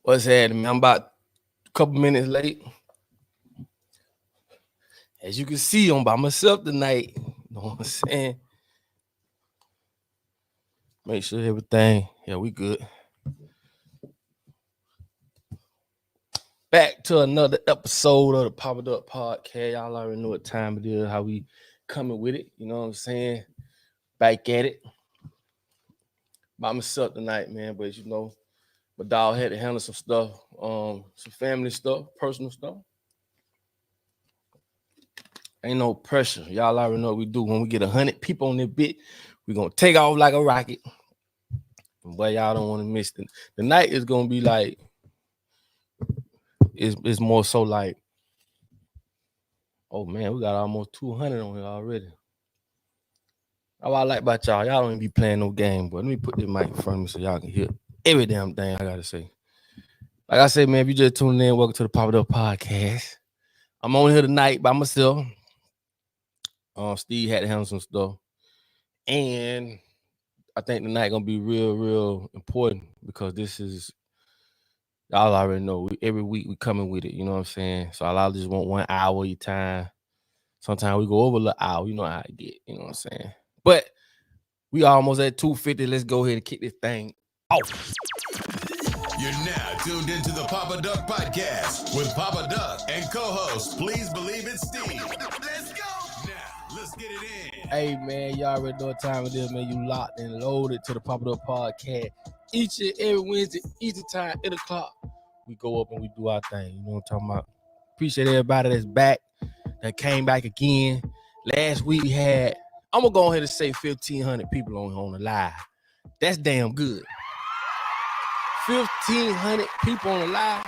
What's happening, man? I'm about a couple minutes late. As you can see, I'm by myself tonight. You know what I'm saying? Make sure everything, we good. Back to another episode of the PapaDuck Podcast. Y'all already know what time it is, how we coming with it. You know what I'm saying? Back at it. By myself tonight, man. But you know, my dog had to handle some stuff, some family stuff, personal stuff. Ain't no pressure. Y'all already know what we do. When we get 100 people on this bit, we're going to take off like a rocket. But y'all don't want to miss it. The night is going to be like, it's more so like, oh, man, we got almost 200 on here already. All I like about y'all don't even be playing no game. But let me put this mic in front of me so y'all can hear every damn thing I got to say. Like I said, man, if you just tuning in, welcome to the PapaDuck Podcast. I'm on here tonight by myself. Steve had to handle some stuff. And I think tonight gonna be real important because this is, y'all already know, every week we coming with it, you know what I'm saying? So a lot of just want 1 hour of your time. Sometimes we go over a little hour, you know how I get, you know what I'm saying? But we almost at 250. Let's go ahead and kick this thing off. You're now tuned into the PapaDuck Podcast with PapaDuck and co-host, please believe it's Steve. Let's go! Now, let's get it in. Hey, man, y'all already know what time it is, man. You locked and loaded to the PapaDuck Podcast. Each and every Wednesday, easy time, 8 o'clock, we go up and we do our thing. You know what I'm talking about? Appreciate everybody that's back, that came back again. Last week we had, I'm going to go ahead and say 1,500 people on the live. That's damn good. 1,500 people on the live,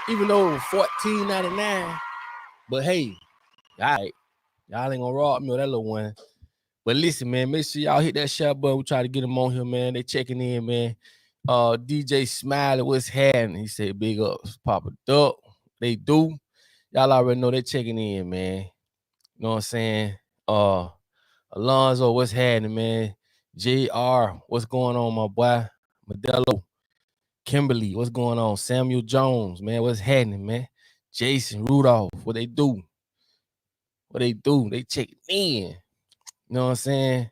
even though it was $14.99. But hey, all right, y'all ain't gonna rob me with that little one. But listen, man, make sure y'all hit that share button. We try to get them on here, man. They checking in, man. DJ Smiley, what's happening? He said, big ups, PapaDuck. They do. Y'all already know they checking in, man. You know what I'm saying? Alonzo, what's happening, man? JR, what's going on, my boy? Modelo. Kimberly, what's going on? Samuel Jones, man, what's happening, man? Jason, Rudolph, what they do? What they do? They checking in. You know what I'm saying?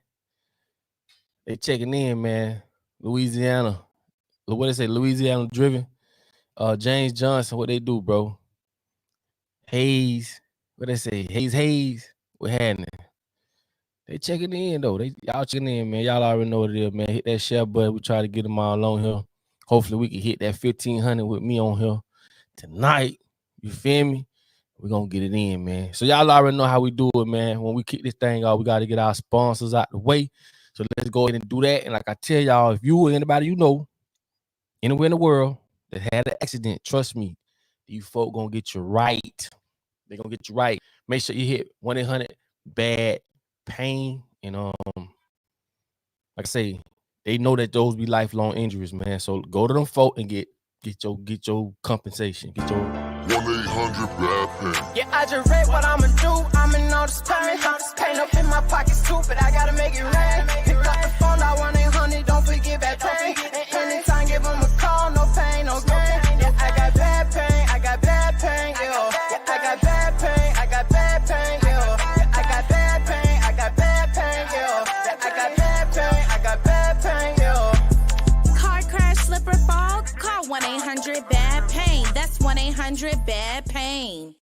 They checking in, man. Louisiana. What they say? Louisiana driven. James Johnson, what they do, bro? Hayes. What they say? Hayes. What happening? They checking in, though. Y'all checking in, man. Y'all already know what it is, man. Hit that share button. We try to get them all on here. Hopefully we can hit that 1,500 with me on here tonight. You feel me? We're going to get it in, man. So y'all already know how we do it, man. When we kick this thing off, we got to get our sponsors out the way. So let's go ahead and do that. And like I tell y'all, if you or anybody you know, anywhere in the world that had an accident, trust me, these folk going to get you right. They're going to get you right. Make sure you hit 1-800-BAD-PAIN. And like I say, they know that those be lifelong injuries, man. So go to them folk and get your compensation. Get your 1-800-BAD-PAIN. Yeah, I just read what I'ma do. I'm in all this pain. Pain up in my pockets too, but I gotta make it rain. Pick up the phone, I 1-800, don't forget bad pain. Anytime, give them a call, no pain, no gain. Yeah, I got bad pain, I got bad pain, yeah. Yeah, I got bad pain, I got bad pain, yeah. Yeah, I got bad pain, I got bad pain, yeah. Yeah, I got bad pain, I got bad pain, yeah. Car crash, slip or fall, call 1-800-BAD-PAIN. That's 1-800-BAD-PAIN.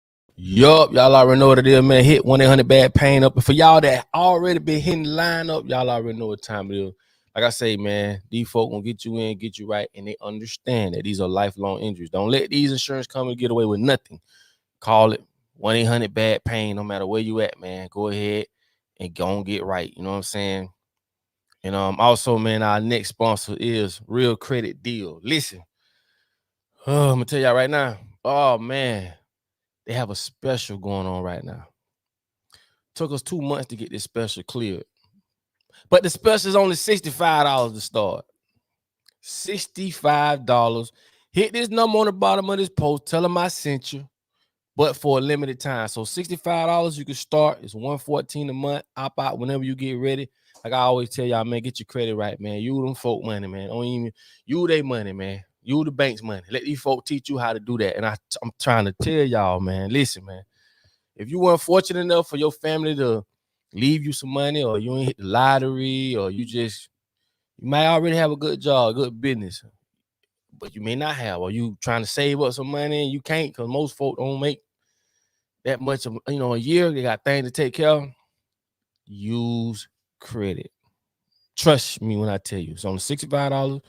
Yup, y'all already know what it is, man. Hit 1-800-BAD-PAIN up. And for y'all that already been hitting the line up, y'all already know what time it is. Like I say, man, these folk gonna get you in, get you right, and they understand that these are lifelong injuries. Don't let these insurance companies get away with nothing. Call it 1-800-BAD-PAIN, no matter where you at, man. Go ahead and go and get right. You know what I'm saying? And also, man, our next sponsor is Real Credit Deal. Listen, I'm gonna tell y'all right now. Oh man, they have a special going on right now. Took us 2 months to get this special cleared, but the special is only $65 to start. $65. Hit this number on the bottom of this post. Tell them I sent you, but for a limited time. So $65 you can start. It's $114 a month. Opt out whenever you get ready. Like I always tell y'all, man, get your credit right, man. You them folk money, man. Don't even you they money, man. You the bank's money. Let these folk teach you how to do that. And I'm trying to tell y'all, man, listen, man. If you weren't fortunate enough for your family to leave you some money, or you ain't hit the lottery, or you might already have a good job, good business, but you may not have, or you trying to save up some money and you can't, because most folk don't make that much of, a year. They got things to take care of. Use credit. Trust me when I tell you. It's only $65.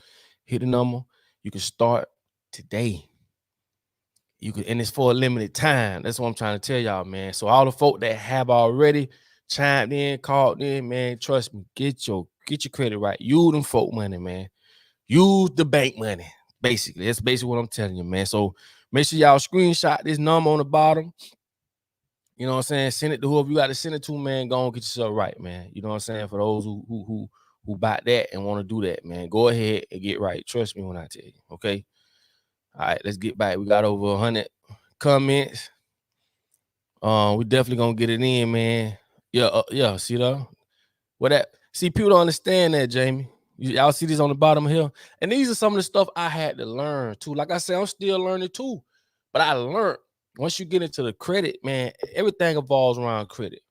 Hit the number. You can start today. And it's for a limited time. That's what I'm trying to tell y'all, man. So all the folk that have already chimed in, called in, man, trust me, get your credit right. Use them folk money, man. Use the bank money. Basically, that's basically what I'm telling you, man. So make sure y'all screenshot this number on the bottom. You know what I'm saying? Send it to whoever you got to send it to, man. Go and get yourself right, man. You know what I'm saying? For those who buy that and want to do that, man, go ahead and get right. Trust me when I tell you, okay? All right, let's get back. We got over 100 comments. We definitely gonna get it in, man. Yeah. See that? See, people don't understand that, Jamie. Y'all see this on the bottom here, and these are some of the stuff I had to learn too. Like I said, I'm still learning too, but I learned once you get into the credit, man, everything evolves around credit.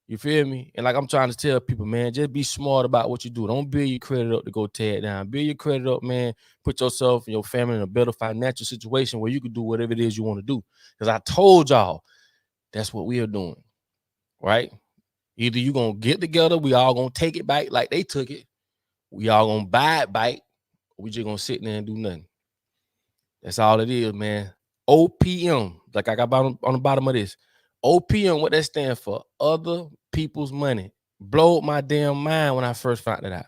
You feel me? And like I'm trying to tell people, man, just be smart about what you do. Don't build your credit up to go tear it down. Build your credit up, man. Put yourself and your family in a better financial situation where you can do whatever it is you want to do. Because I told y'all, that's what we are doing, right? Either you going to get together, we all going to take it back like they took it. We all going to buy it back. Or we just going to sit there and do nothing. That's all it is, man. OPM, like I got on the bottom of this. OPM, what that stands for? Other people's money. Blowed my damn mind when I first found it out.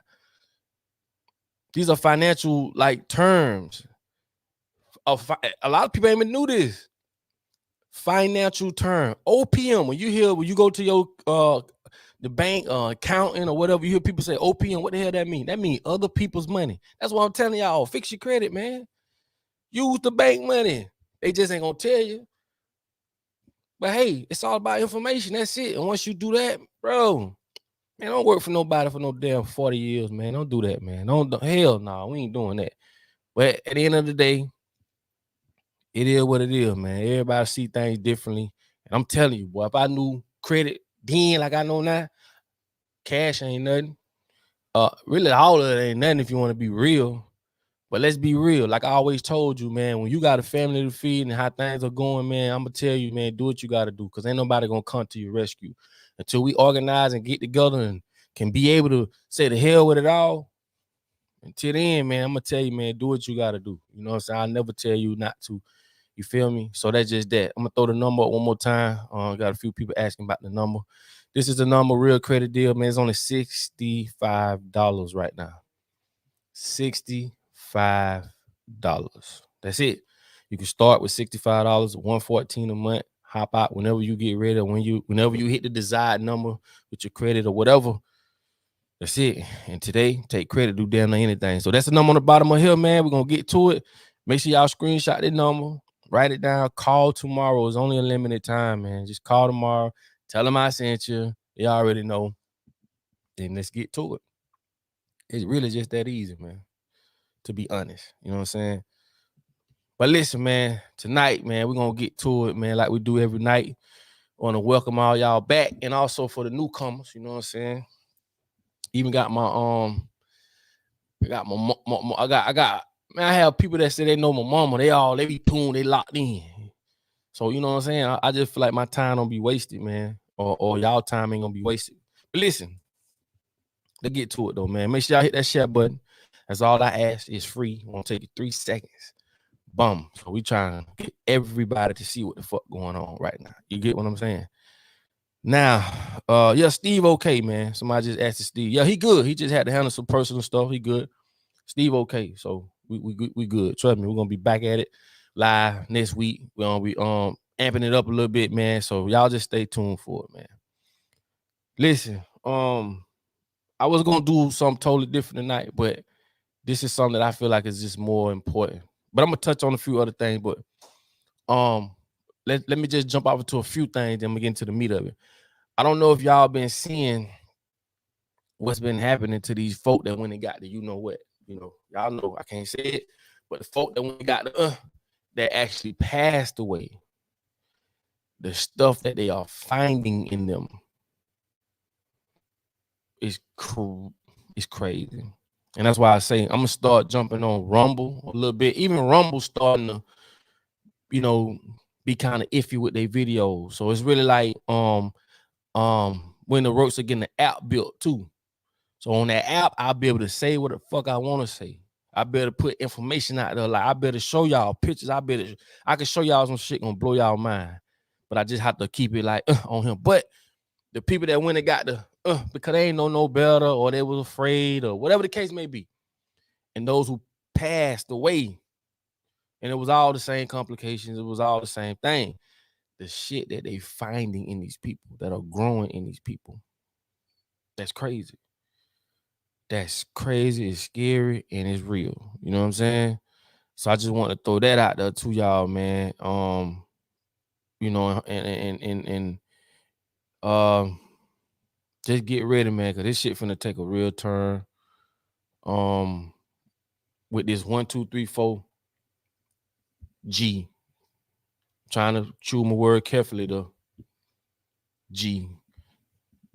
These are financial terms. A lot of people ain't even knew this. Financial term. OPM. When you go to your the bank accountant or whatever, you hear people say OPM. What the hell that mean? That mean other people's money. That's what I'm telling y'all. Fix your credit, man. Use the bank money. They just ain't gonna tell you. But hey, it's all about information. That's it. And once you do that, bro, man, don't work for nobody for no damn 40 years, man. Don't do that, man. Hell no, we ain't doing that. But at the end of the day, it is what it is, man. Everybody see things differently. And I'm telling you, boy, if I knew credit then like I know now, cash ain't nothing. Really, all of it ain't nothing if you want to be real. But let's be real. Like I always told you, man, when you got a family to feed and how things are going, man, I'm going to tell you, man, do what you got to do, because ain't nobody going to come to your rescue. Until we organize and get together and can be able to say the hell with it all, until then, man, I'm going to tell you, man, do what you got to do. You know what I'm saying? I'll never tell you not to. You feel me? So that's just that. I'm going to throw the number up one more time. Got a few people asking about the number. This is the number, real credit deal, man. It's only $65 right now. $65. That's it. You can start with $65, $114 a month. Hop out whenever you get ready, whenever you hit the desired number with your credit or whatever. That's it. And today, take credit, do damn near anything. So that's the number on the bottom of here, man. We're gonna get to it. Make sure y'all screenshot the number, write it down. Call tomorrow. It's only a limited time, man. Just call tomorrow. Tell them I sent you. They already know. Then let's get to it. It's really just that easy, man. To be honest, you know what I'm saying? But listen, man, tonight, man, we're going to get to it, man, like we do every night. I want to welcome all y'all back, and also for the newcomers, you know what I'm saying? Even got my, I have people that say they know my mama. They be tuned, they locked in. So, you know what I'm saying? I just feel like my time don't be wasted, man, or y'all time ain't going to be wasted. But listen, let's get to it, though, man. Make sure y'all hit that share button. That's all I ask. It's free. It won't take you 3 seconds. Boom. So we trying to get everybody to see what the fuck going on right now. You get what I'm saying? Now, Steve okay, man. Somebody just asked Steve. Yeah, he good. He just had to handle some personal stuff. He good. Steve okay. So we good. Trust me, we're gonna be back at it live next week. We're gonna be amping it up a little bit, man. So y'all just stay tuned for it, man. Listen, I was gonna do something totally different tonight, but this is something that I feel like is just more important. But I'm gonna touch on a few other things. But let me just jump off into a few things, then we get into the meat of it. I don't know if y'all been seeing what's been happening to these folk that when they got the you know what, y'all know I can't say it, but the folk that when they got the that actually passed away, the stuff that they are finding in them is crazy. And that's why I say I'm gonna start jumping on Rumble a little bit. Even Rumble starting to, be kind of iffy with their videos. So it's really like when the ropes are getting the app built too. So on that app, I'll be able to say what the fuck I want to say. I better put information out there. Like I better show y'all pictures. I can show y'all some shit gonna blow y'all mind. But I just have to keep it like on him. But the people that went and got the because they ain't know no better or they was afraid or whatever the case may be. And those who passed away, and it was all the same complications. It was all the same thing. The shit that they finding in these people that are growing in these people. That's crazy. That's crazy. It's scary and it's real. You know what I'm saying? So I just want to throw that out there to y'all, man. Just get ready, man, because this shit finna take a real turn. With this 1, 2, 3, 4 G. Trying to chew my word carefully though. G.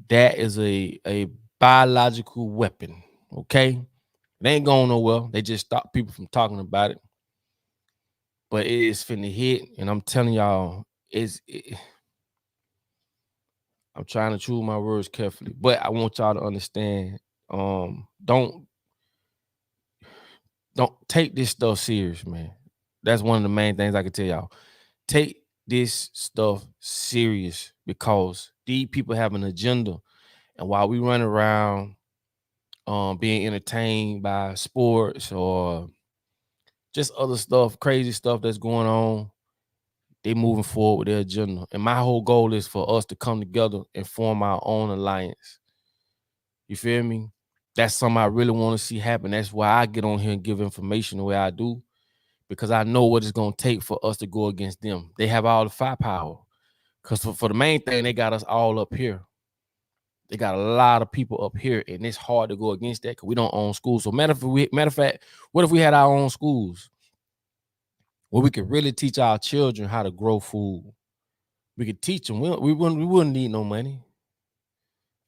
That is a biological weapon. Okay? It ain't going nowhere. They just stop people from talking about it. But it is finna hit, and I'm telling y'all, I'm trying to choose my words carefully, but I want y'all to understand. Don't take this stuff serious, man. That's one of the main things I can tell y'all. Take this stuff serious because these people have an agenda, and while we run around being entertained by sports or just other stuff, crazy stuff that's going on, they moving forward with their agenda. And my whole goal is for us to come together and form our own alliance. You feel me? That's something I really want to see happen. That's why I get on here and give information the way I do, because I know what it's going to take for us to go against them. They have all the firepower. Because for the main thing, they got us all up here. They got a lot of people up here, and it's hard to go against that because we don't own schools. So matter of fact, what if we had our own schools where we could really teach our children how to grow food? We could teach them. We wouldn't need no money.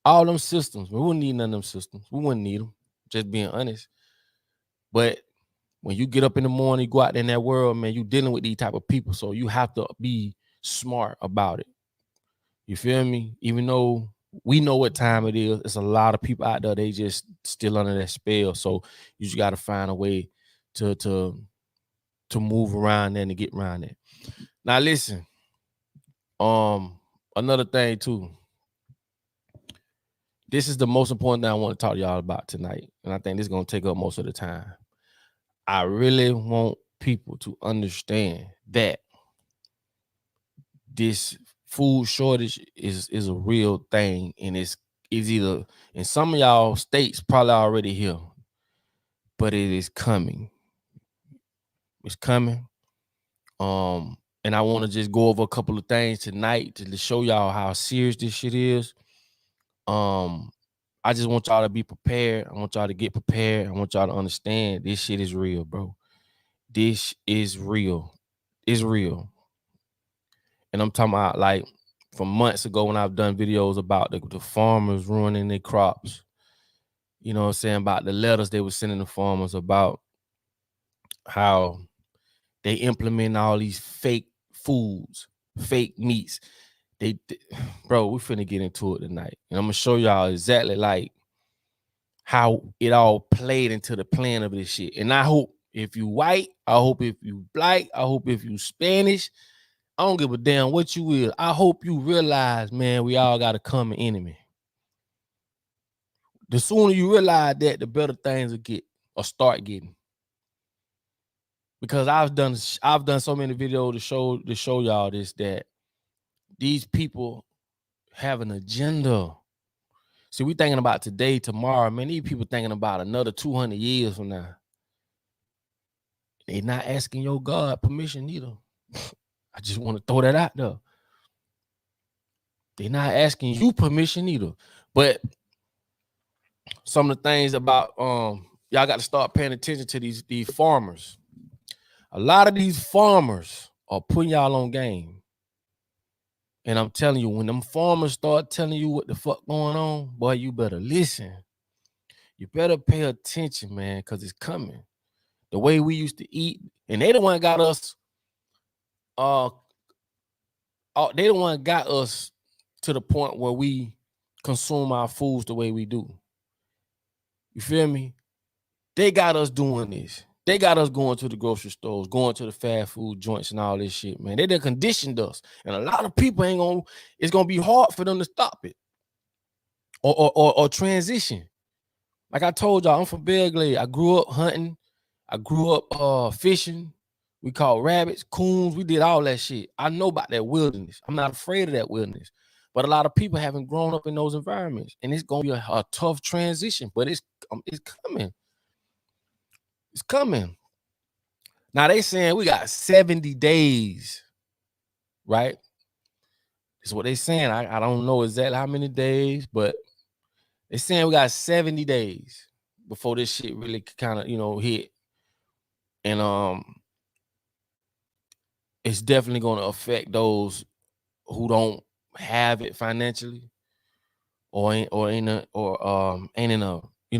All them systems, we wouldn't need none of them systems. We wouldn't need them, just being honest. But when you get up in the morning, you go out there in that world, man, you dealing with these type of people. So you have to be smart about it. You feel me? Even though we know what time it is, it's a lot of people out there, they just still under that spell. So you just got to find a way to move around there and to get around it. Now listen, another thing too. This is the most important thing I want to talk to y'all about tonight. And I think this is going to take up most of the time. I really want people to understand that this food shortage is a real thing. And it's either in some of y'all states probably already here, but it is coming. It's coming. And I want to just go over a couple of things tonight to show y'all how serious this shit is. I just want y'all to be prepared. I want y'all to get prepared. I want y'all to understand this shit is real, bro. This is real. It's real. And I'm talking about like from months ago when I've done videos about the farmers ruining their crops. You know what I'm saying? About the letters they were sending the farmers about how they implement all these fake foods, fake meats. Bro, we finna get into it tonight. And I'm gonna show y'all exactly like how it all played into the plan of this shit. And I hope if you white, I hope if you black, I hope if you Spanish, I don't give a damn what you is. I hope you realize, man, we all got a common enemy. The sooner you realize that, the better things will get or start getting. Because I've done so many videos to show y'all this, that these people have an agenda. See, we thinking about today, tomorrow. Man, these people thinking about another 200 years from now. They not asking your God permission either. I just want to throw that out there. They not asking you permission either. But some of the things about y'all got to start paying attention to these farmers. A lot of these farmers are putting y'all on game. And I'm telling you, when them farmers start telling you what the fuck going on, boy, you better listen. You better pay attention, man, because it's coming. The way we used to eat, and they the one got us, they the one got us to the point where we consume our foods the way we do. You feel me? They got us doing this. They got us going to the grocery stores, going to the fast food joints and all this shit, man. They done conditioned us. And a lot of people it's gonna be hard for them to stop it or transition. Like I told y'all, I'm from Belgrade. I grew up hunting. I grew up fishing. We caught rabbits, coons. We did all that shit. I know about that wilderness. I'm not afraid of that wilderness. But a lot of people haven't grown up in those environments. And it's gonna be a tough transition, but it's coming. It's coming. Now they saying we got 70 days, right? That's what they saying. I don't know exactly how many days, but they saying we got 70 days before this shit really kind of, hit. And it's definitely going to affect those who don't have it financially or ain't in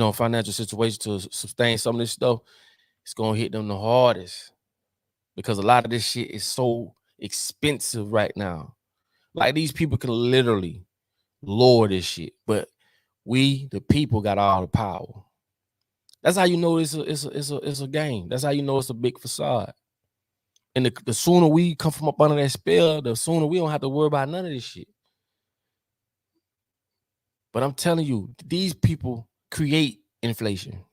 a financial situation to sustain some of this stuff. It's going to hit them the hardest because a lot of this shit is so expensive right now. Like these people can literally lower this shit, but we, the people, got all the power. That's how you know it's a game. That's how you know it's a big facade. And the sooner we come from up under that spell, the sooner we don't have to worry about none of this shit. But I'm telling you, these people create inflation.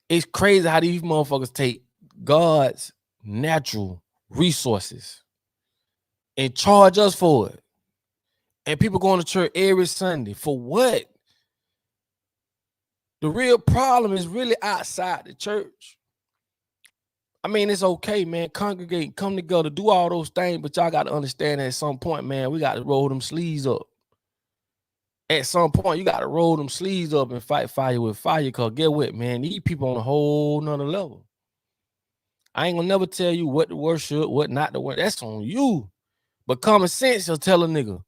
It's crazy how these motherfuckers take God's natural resources and charge us for it. And people going to church every Sunday. For what? The real problem is really outside the church. I mean, it's okay, man. Congregate, come together, do all those things, but y'all got to understand that at some point, man, we got to roll them sleeves up. At some point, you got to roll them sleeves up and fight fire with fire, because get what, man? These people on a whole nother level. I ain't going to never tell you what to worship, what not to worship. That's on you. But common sense will tell a nigga,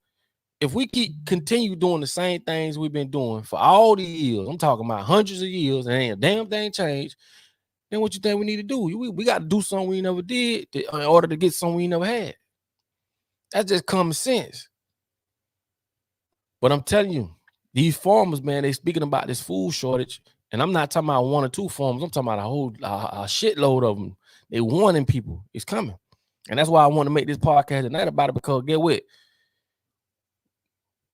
if we continue doing the same things we've been doing for all these years, I'm talking about hundreds of years, and ain't a damn thing changed, then what you think we need to do? We got to do something we never did in order to get something we never had. That's just common sense. But I'm telling you, these farmers, man, they speaking about this food shortage, and I'm not talking about one or two farmers. I'm talking about a shitload of them. They warning people it's coming. And that's why I want to make this podcast tonight about it, because get what?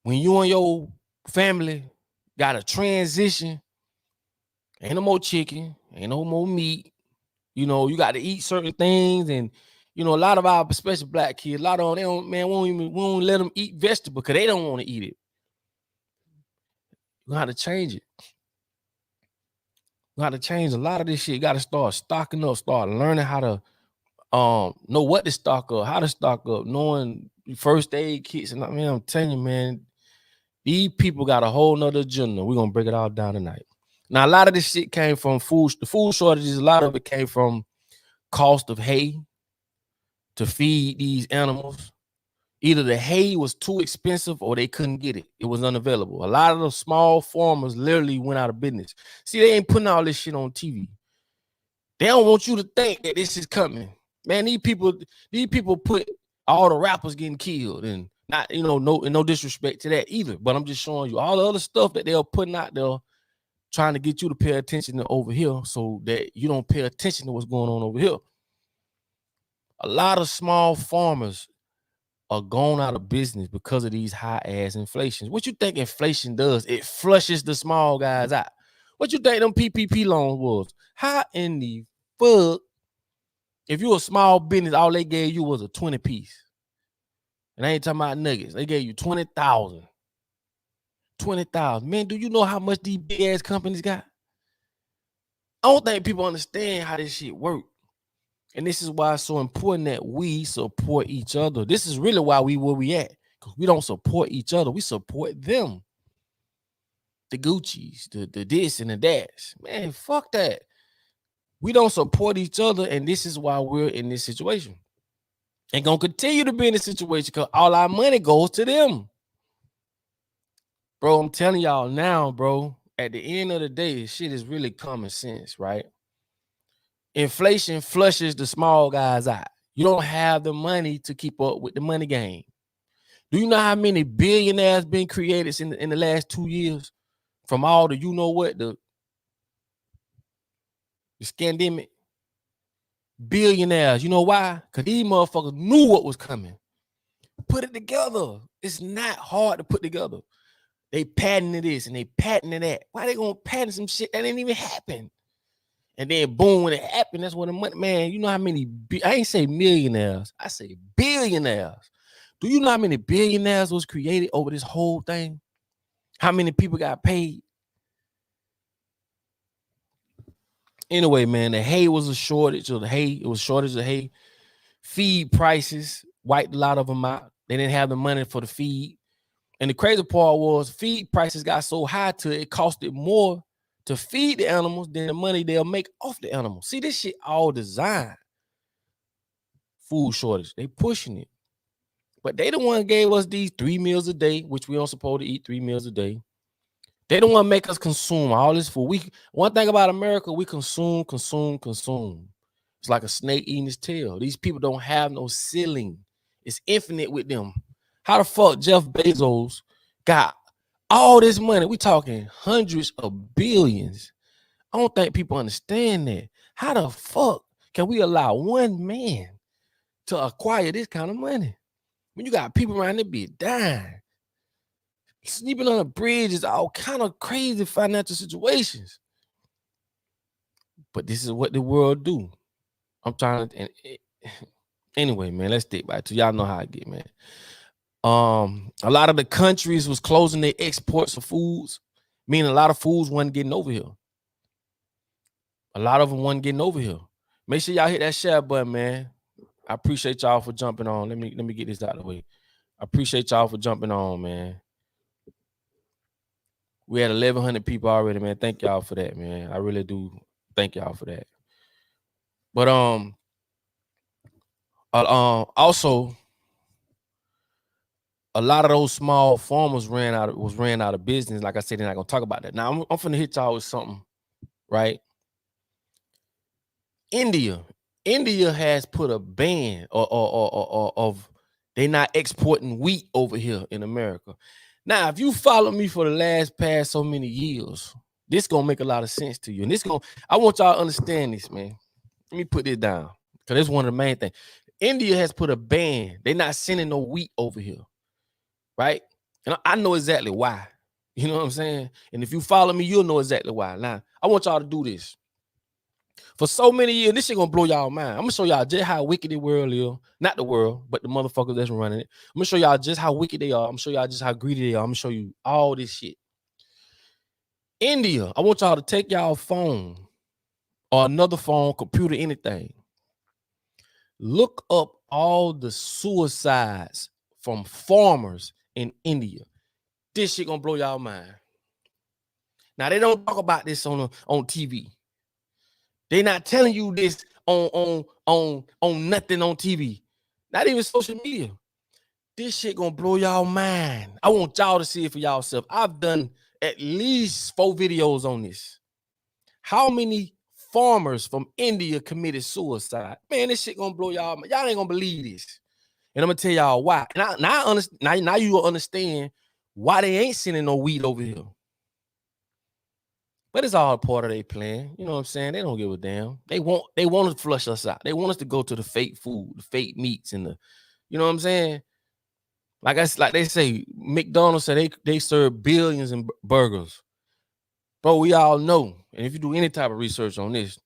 When you and your family got a transition, ain't no more chicken, ain't no more meat. You got to eat certain things. And, a lot of our, especially black kids, a lot of them, they don't, man, we won't let them eat vegetables because they don't want to eat it. You got to change it. You got to change a lot of this shit. You got to start stocking up, start learning how to know what to stock up, how to stock up, knowing first aid kits. And I'm telling you, man, these people got a whole nother agenda. We're going to break it all down tonight. Now, a lot of this shit came from food. The food shortages, a lot of it came from cost of hay to feed these animals. Either the hay was too expensive or they couldn't get it. It was unavailable. A lot of the small farmers literally went out of business. See, they ain't putting all this shit on TV. They don't want you to think that this is coming. Man, these people put all the rappers getting killed, and not, no disrespect to that either. But I'm just showing you all the other stuff that they're putting out there, trying to get you to pay attention to over here so that you don't pay attention to what's going on over here. A lot of small farmers are going out of business because of these high-ass inflations. What you think inflation does? It flushes the small guys out. What you think them PPP loans was? How in the fuck, if you a small business, all they gave you was a 20-piece. And I ain't talking about nuggets. They gave you 20,000. 20,000. Man, do you know how much these big-ass companies got? I don't think people understand how this shit works. And this is why it's so important that we support each other. This is really why we where we at. Because we don't support each other. We support them. the Gucci's, the this and the that. Man, fuck that. We don't support each other, and this is why we're in this situation. And gonna continue to be in this situation because all our money goes to them. Bro, I'm telling y'all now, bro, at the end of the day, shit is really common sense, right? Inflation flushes the small guys out. You don't have the money to keep up with the money game. Do you know how many billionaires been created in the last 2 years from all the you know what, the scandemic billionaires? You know why? Because these motherfuckers knew what was coming. Put it together. It's not hard to put together. They patented this and they patented that. Why they gonna patent some shit that didn't even happen? And then boom, when it happened, that's when the money, man, you know how many, I ain't say millionaires, I say billionaires. Do you know how many billionaires was created over this whole thing? How many people got paid? Anyway, man, the hay was a shortage of the hay. It was shortage of hay. Feed prices wiped a lot of them out. They didn't have the money for the feed. And the crazy part was feed prices got so high to it costed more to feed the animals than the money they'll make off the animals. See, this shit all designed. Food shortage. They pushing it. But they the one gave us these 3 meals a day, which we don't supposed to eat 3 meals a day. They don't want to make us consume all this food. One thing about America, we consume. It's like a snake eating its tail. These people don't have no ceiling. It's infinite with them. How the fuck Jeff Bezos got all this money? We talking hundreds of billions. I don't think people understand that. How the fuck can we allow one man to acquire this kind of money? When you got people around there be dying, sleeping on a bridge, is all kind of crazy financial situations. But this is what the world do. I'm trying to, anyway, man, let's stick back to y'all know how I get, man. A lot of the countries was closing their exports of foods, meaning a lot of foods wasn't getting over here. A lot of them wasn't getting over here. Make sure y'all hit that share button, man. I appreciate y'all for jumping on. Let me get this out of the way. I appreciate y'all for jumping on, man. We had 1,100 people already, man. Thank y'all for that, man. I really do thank y'all for that. But also, a lot of those small farmers ran out of business. Like I said, they're not gonna talk about that. Now I'm finna hit y'all with something, right? India has put a ban of they not exporting wheat over here in America. Now, if you follow me for the past so many years, this gonna make a lot of sense to you. And I want y'all to understand this, man. Let me put this down because it's one of the main things. India has put a ban. They're not sending no wheat over here, right? And I know exactly why. You know what I'm saying? And if you follow me, you'll know exactly why. Now, I want y'all to do this. For so many years, this shit gonna blow y'all mind. I'm gonna show y'all just how wicked the world is. Not the world, but the motherfuckers that's running it. I'm gonna show y'all just how wicked they are. I'm gonna show y'all just how greedy they are. I'm gonna show you all this shit. India, I want y'all to take y'all phone or another phone, computer, anything. Look up all the suicides from farmers in India. This shit gonna blow y'all mind. Now, they don't talk about this on TV. They not telling you this on nothing on TV. Not even social media. This shit gonna blow y'all mind. I want y'all to see it for y'allself. I've done at least 4 videos on this. How many farmers from India committed suicide? Man, this shit gonna blow y'all mind. Y'all ain't gonna believe this. And I'm gonna tell y'all why. And now you will understand why they ain't sending no weed over here. But it's all part of their plan. You know what I'm saying? They don't give a damn. They want to flush us out. They want us to go to the fake food, the fake meats, and you know what I'm saying? Like they say, McDonald's said they serve billions in burgers. Bro, we all know, and if you do any type of research on this,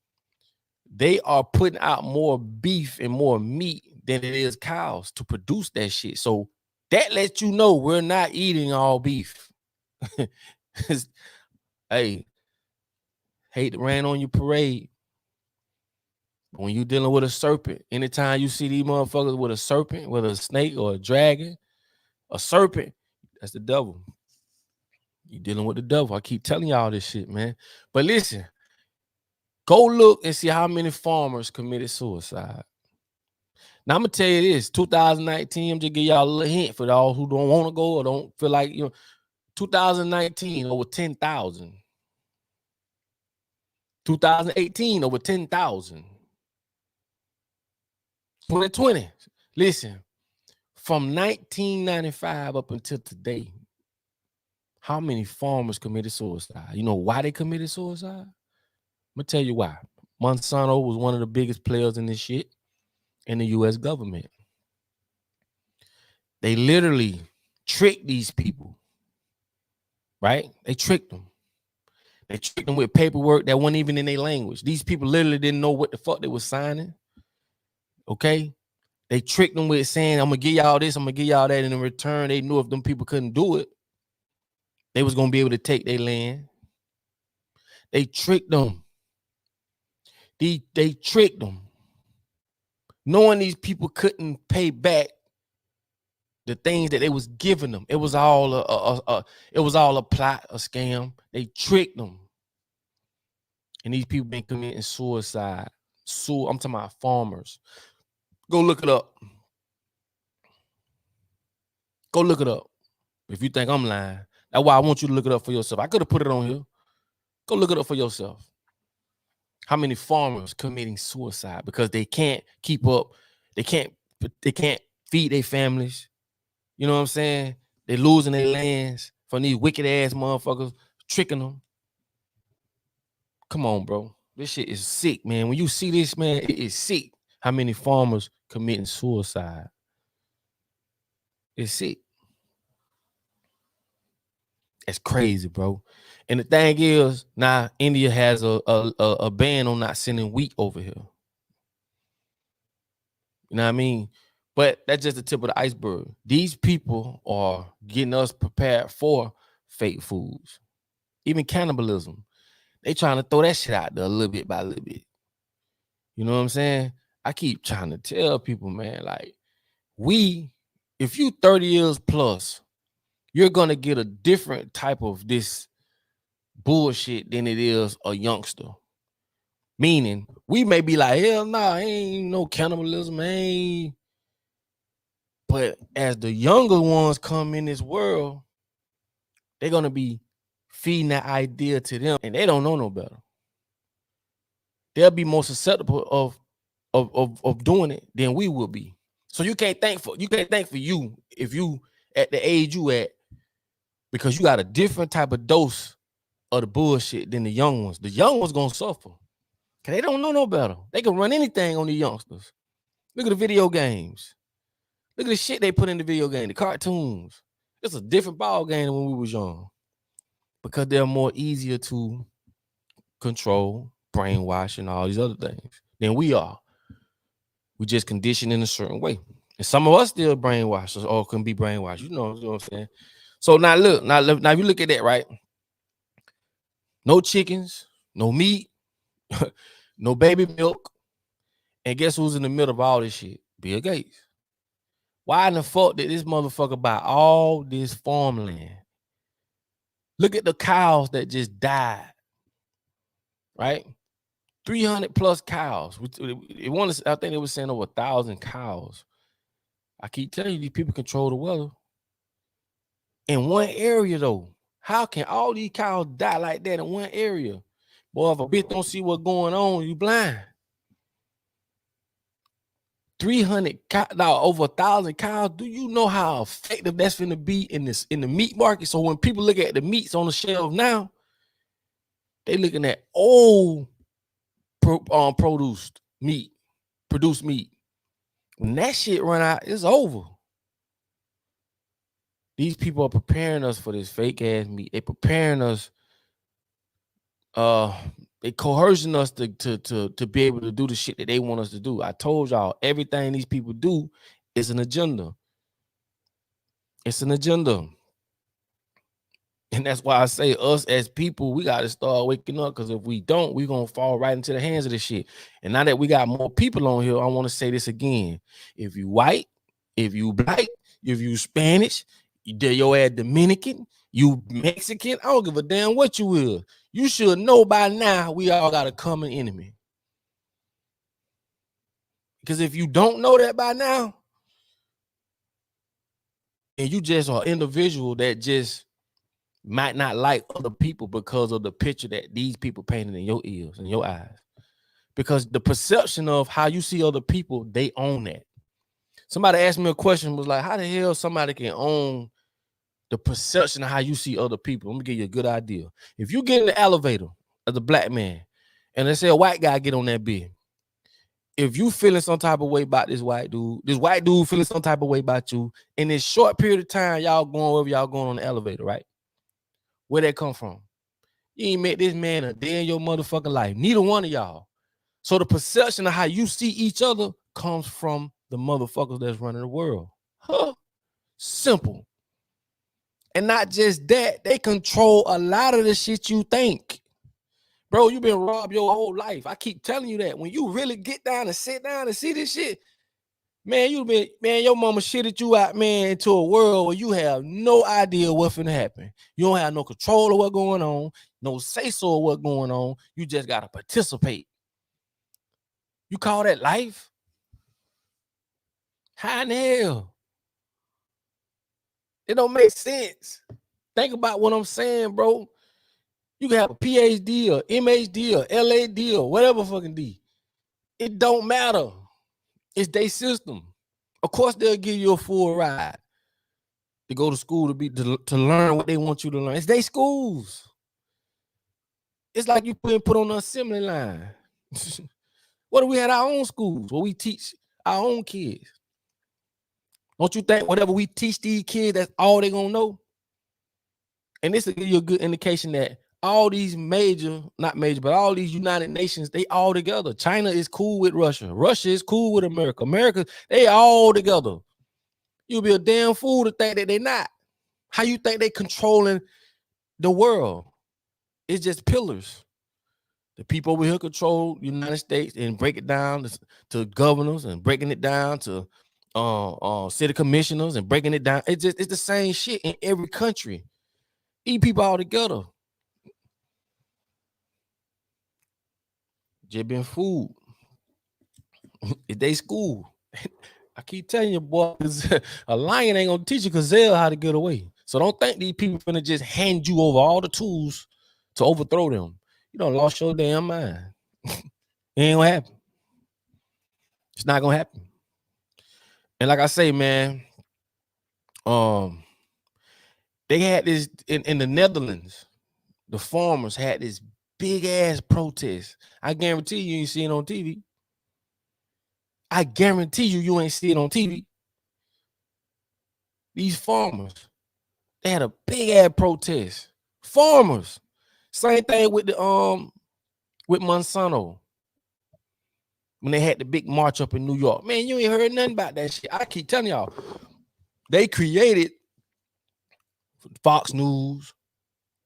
they are putting out more beef and more meat than it is cows to produce that shit. So that lets you know we're not eating all beef. Hey, hate to rain on your parade. When you dealing with a serpent, anytime you see these motherfuckers with a serpent, whether a snake or a dragon, a serpent, that's the devil. You dealing with the devil. I keep telling y'all this shit, man. But listen, go look and see how many farmers committed suicide. Now I'm gonna tell you this: 2019. I'm just give y'all a little hint for all who don't want to go or don't feel like 2019 over 10,000. 2018 over 10,000. 2020. Listen, from 1995 up until today, how many farmers committed suicide? You know why they committed suicide? I'm gonna tell you why. Monsanto was one of the biggest players in this shit in the U.S. government. They literally tricked these people, right? They tricked them. They tricked them with paperwork that wasn't even in their language. These people literally didn't know what the fuck they was signing. Okay? They tricked them with saying, I'm going to give y'all this, I'm going to give y'all that. And in return, they knew if them people couldn't do it, they was going to be able to take their land. They tricked them. They tricked them. Knowing these people couldn't pay back the things that they was giving them. It was all a plot, a scam. They tricked them. And these people been committing suicide. I'm talking about farmers. Go look it up. Go look it up. If you think I'm lying. That's why I want you to look it up for yourself. I could have put it on here. Go look it up for yourself. How many farmers committing suicide because they can't keep up. They can't feed their families. You know what I'm saying? They losing their lands from these wicked ass motherfuckers tricking them. Come on, bro. This shit is sick, man. When you see this, man, it is sick. How many farmers committing suicide? It's sick. It's crazy, bro. And the thing is, now India has a ban on not sending wheat over here. You know what I mean? But that's just the tip of the iceberg. These people are getting us prepared for fake foods, even cannibalism. They trying to throw that shit out there a little bit by little bit. You know what I'm saying? I keep trying to tell people, man, like, if you 30 years plus, you're going to get a different type of this bullshit than it is a youngster. Meaning, we may be like, hell nah, ain't no cannibalism, ain't. But as the younger ones come in this world, they're going to be feeding that idea to them, and they don't know no better. They'll be more susceptible of doing it than we will be. So you can't thank for you if you at the age you at, because you got a different type of dose of the bullshit than the young ones. The young ones gonna suffer because they don't know no better. They can run anything on the youngsters. Look at the video games. Look at the shit they put in the video game, the cartoons. It's a different ball game than when we was young because they're more easier to control, brainwash, and all these other things than we are. We just conditioned in a certain way. And some of us still brainwashed or can be brainwashed. You know what I'm saying? So now look, now if you look at that, right? No chickens, no meat, no baby milk. And guess who's in the middle of all this shit? Bill Gates. Why in the fuck did this motherfucker buy all this farmland? Look at the cows that just died, right? 300 plus cows. I think they were saying over 1,000 cows. I keep telling you, these people control the weather. In one area, though, how can all these cows die like that in one area? Boy, if a bitch don't see what's going on, you blind. 300 cows, over 1,000 cows. Do you know how effective that's going to be in the meat market? So when people look at the meats on the shelf now, they looking at old produced meat. When that shit run out, it's over. These people are preparing us for this fake ass meat. They preparing us. They coercing us to be able to do the shit that they want us to do. I told y'all, everything these people do is an agenda. It's an agenda. And that's why I say us as people, we got to start waking up, because if we don't, we're going to fall right into the hands of this shit. And now that we got more people on here, I want to say this again. If you white, if you black, if you Spanish, your ass Dominican, You Mexican, I don't give a damn what you will. You should know by now we all got a common enemy. Because if you don't know that by now, and you just are an individual that just might not like other people because of the picture that these people painted in your ears and your eyes. Because the perception of how you see other people, they own that. Somebody asked me a question, was like, how the hell somebody can own the perception of how you see other people? Let me give you a good idea. If you get in the elevator as a black man, and let's say a white guy get on that bed, if you feeling some type of way about this white dude feeling some type of way about you, in this short period of time, y'all going wherever y'all going on the elevator, right? Where that come from? You ain't met this man a day in your motherfucking life. Neither one of y'all. So the perception of how you see each other comes from the motherfuckers that's running the world. Simple. And not just that, they control a lot of the shit you think. Bro, you've been robbed your whole life. I keep telling you that. When you really get down and sit down and see this shit, man, your mama shitted you out, man, into a world where you have no idea what's finna happen. You don't have no control of what's going on, no say-so of what's going on. You just gotta participate. You call that life? How in the hell? It don't make sense. Think about what I'm saying, bro. You can have a PhD or MHD or LAD or whatever fucking D. It don't matter. It's their system. Of course, they'll give you a full ride to go to school to learn what they want you to learn. It's their schools. It's like you put on the assembly line. What if we had our own schools where we teach our own kids? Don't you think whatever we teach these kids, that's all they're going to know? And this will give you a good indication that all these all these United Nations, they all together. China is cool with Russia. Russia is cool with America. America, they all together. You'll be a damn fool to think that they're not. How you think they controlling the world? It's just pillars. The people over here control the United States and break it down to governors and breaking it down to city commissioners and breaking it down. It's the same shit in every country. These people all together. Just been fooled. It's they school. I keep telling you, boy, a lion ain't gonna teach you gazelle how to get away. So don't think these people finna just hand you over all the tools to overthrow them. You done lost your damn mind. It ain't gonna happen. It's not gonna happen. And like I say, man, they had this in the Netherlands. The farmers had this big ass protest. I guarantee you ain't see it on TV. I guarantee you ain't see it on TV. These farmers, they had a big ass protest. Farmers. Same thing with the with Monsanto. When they had the big march up in New York. Man, you ain't heard nothing about that shit. I keep telling y'all, they created Fox News,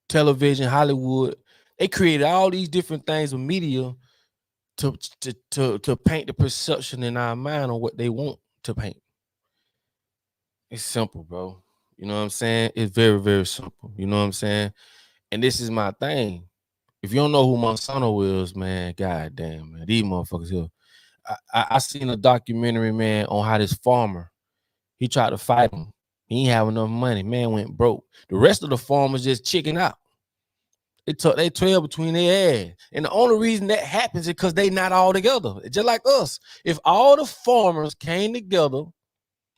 television, Hollywood. They created all these different things with media to paint the perception in our mind on what they want to paint. It's simple, bro. You know what I'm saying? It's very, very simple. You know what I'm saying? And this is my thing. If you don't know who Monsanto is, man, goddamn, man, these motherfuckers here. I seen a documentary, man, on how this farmer, he tried to fight him. He ain't have enough money. Man went broke. The rest of the farmers just chicken out. They trail between their ass. And the only reason that happens is because they not all together. It's just like us. If all the farmers came together,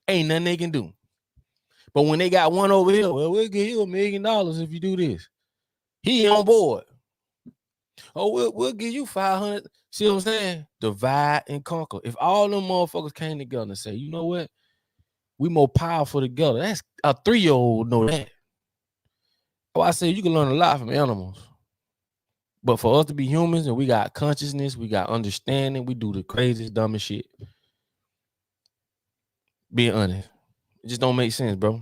ain't nothing they can do. But when they got one over here, well, we'll give you $1 million if you do this. He on board. Oh, we'll give you 500. See what I'm saying? Divide and conquer. If all them motherfuckers came together and say, you know what? We more powerful together. That's a 3-year-old know that. Oh, I say you can learn a lot from animals. But for us to be humans and we got consciousness, we got understanding, we do the craziest, dumbest shit. Being honest. It just don't make sense, bro.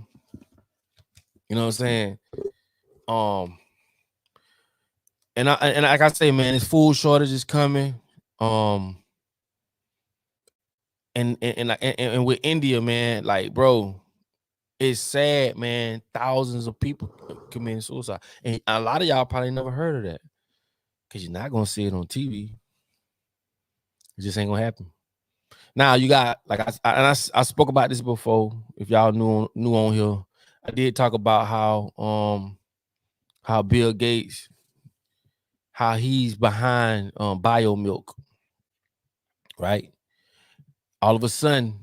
You know what I'm saying? And like I say, man, this food shortage is coming. And with India, man, like, bro, It's sad, man. Thousands of people committing suicide. And a lot of y'all probably never heard of that. Because you're not going to see it on TV. It just ain't going to happen. Now, you got, like I spoke about this before. If y'all new on here, I did talk about how Bill Gates, how he's behind bio milk, right? All of a sudden,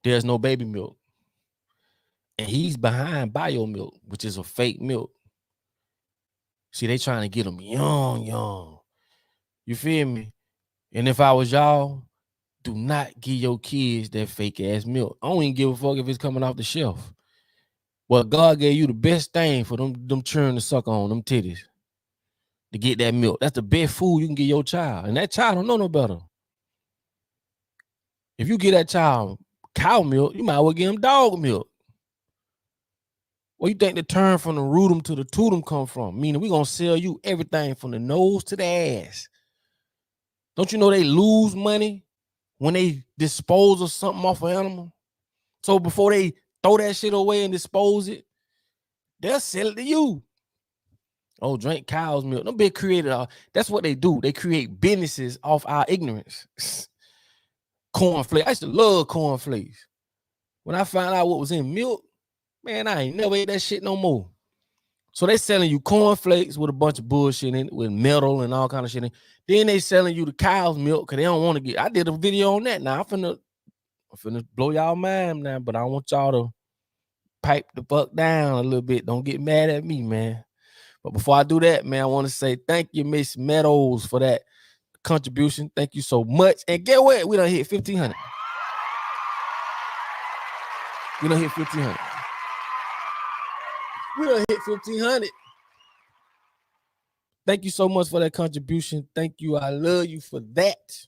there's no baby milk. And he's behind bio milk, which is a fake milk. See, they trying to get them young. You feel me? And if I was y'all, do not give your kids that fake ass milk. I don't even give a fuck if it's coming off the shelf. Well, God gave you the best thing for them children to suck on, them titties, to get that milk. That's the best food you can give your child. And that child don't know no better. If you give that child cow milk, you might as well give him dog milk. Where you think the term from the rootum to the tootum come from? Meaning we gonna sell you everything from the nose to the ass. Don't you know they lose money when they dispose of something off an animal? So before they throw that shit away and dispose it, they'll sell it to you. Oh, drink cow's milk. Them big created. That's what they do. They create businesses off our ignorance. Cornflakes. I used to love cornflakes. When I found out what was in milk, man, I ain't never ate that shit no more. So they selling you cornflakes with a bunch of bullshit in it, with metal and all kind of shit in it. Then they selling you the cow's milk because they don't want to get. I did a video on that. Now I'm finna blow y'all mind now, but I want y'all to pipe the fuck down a little bit. Don't get mad at me, man. But before I do that, man, I want to say thank you, Miss Meadows, for that contribution. Thank you so much. And get what? We done hit 1,500. We done hit 1,500. We done hit 1,500. Thank you so much for that contribution. Thank you. I love you for that.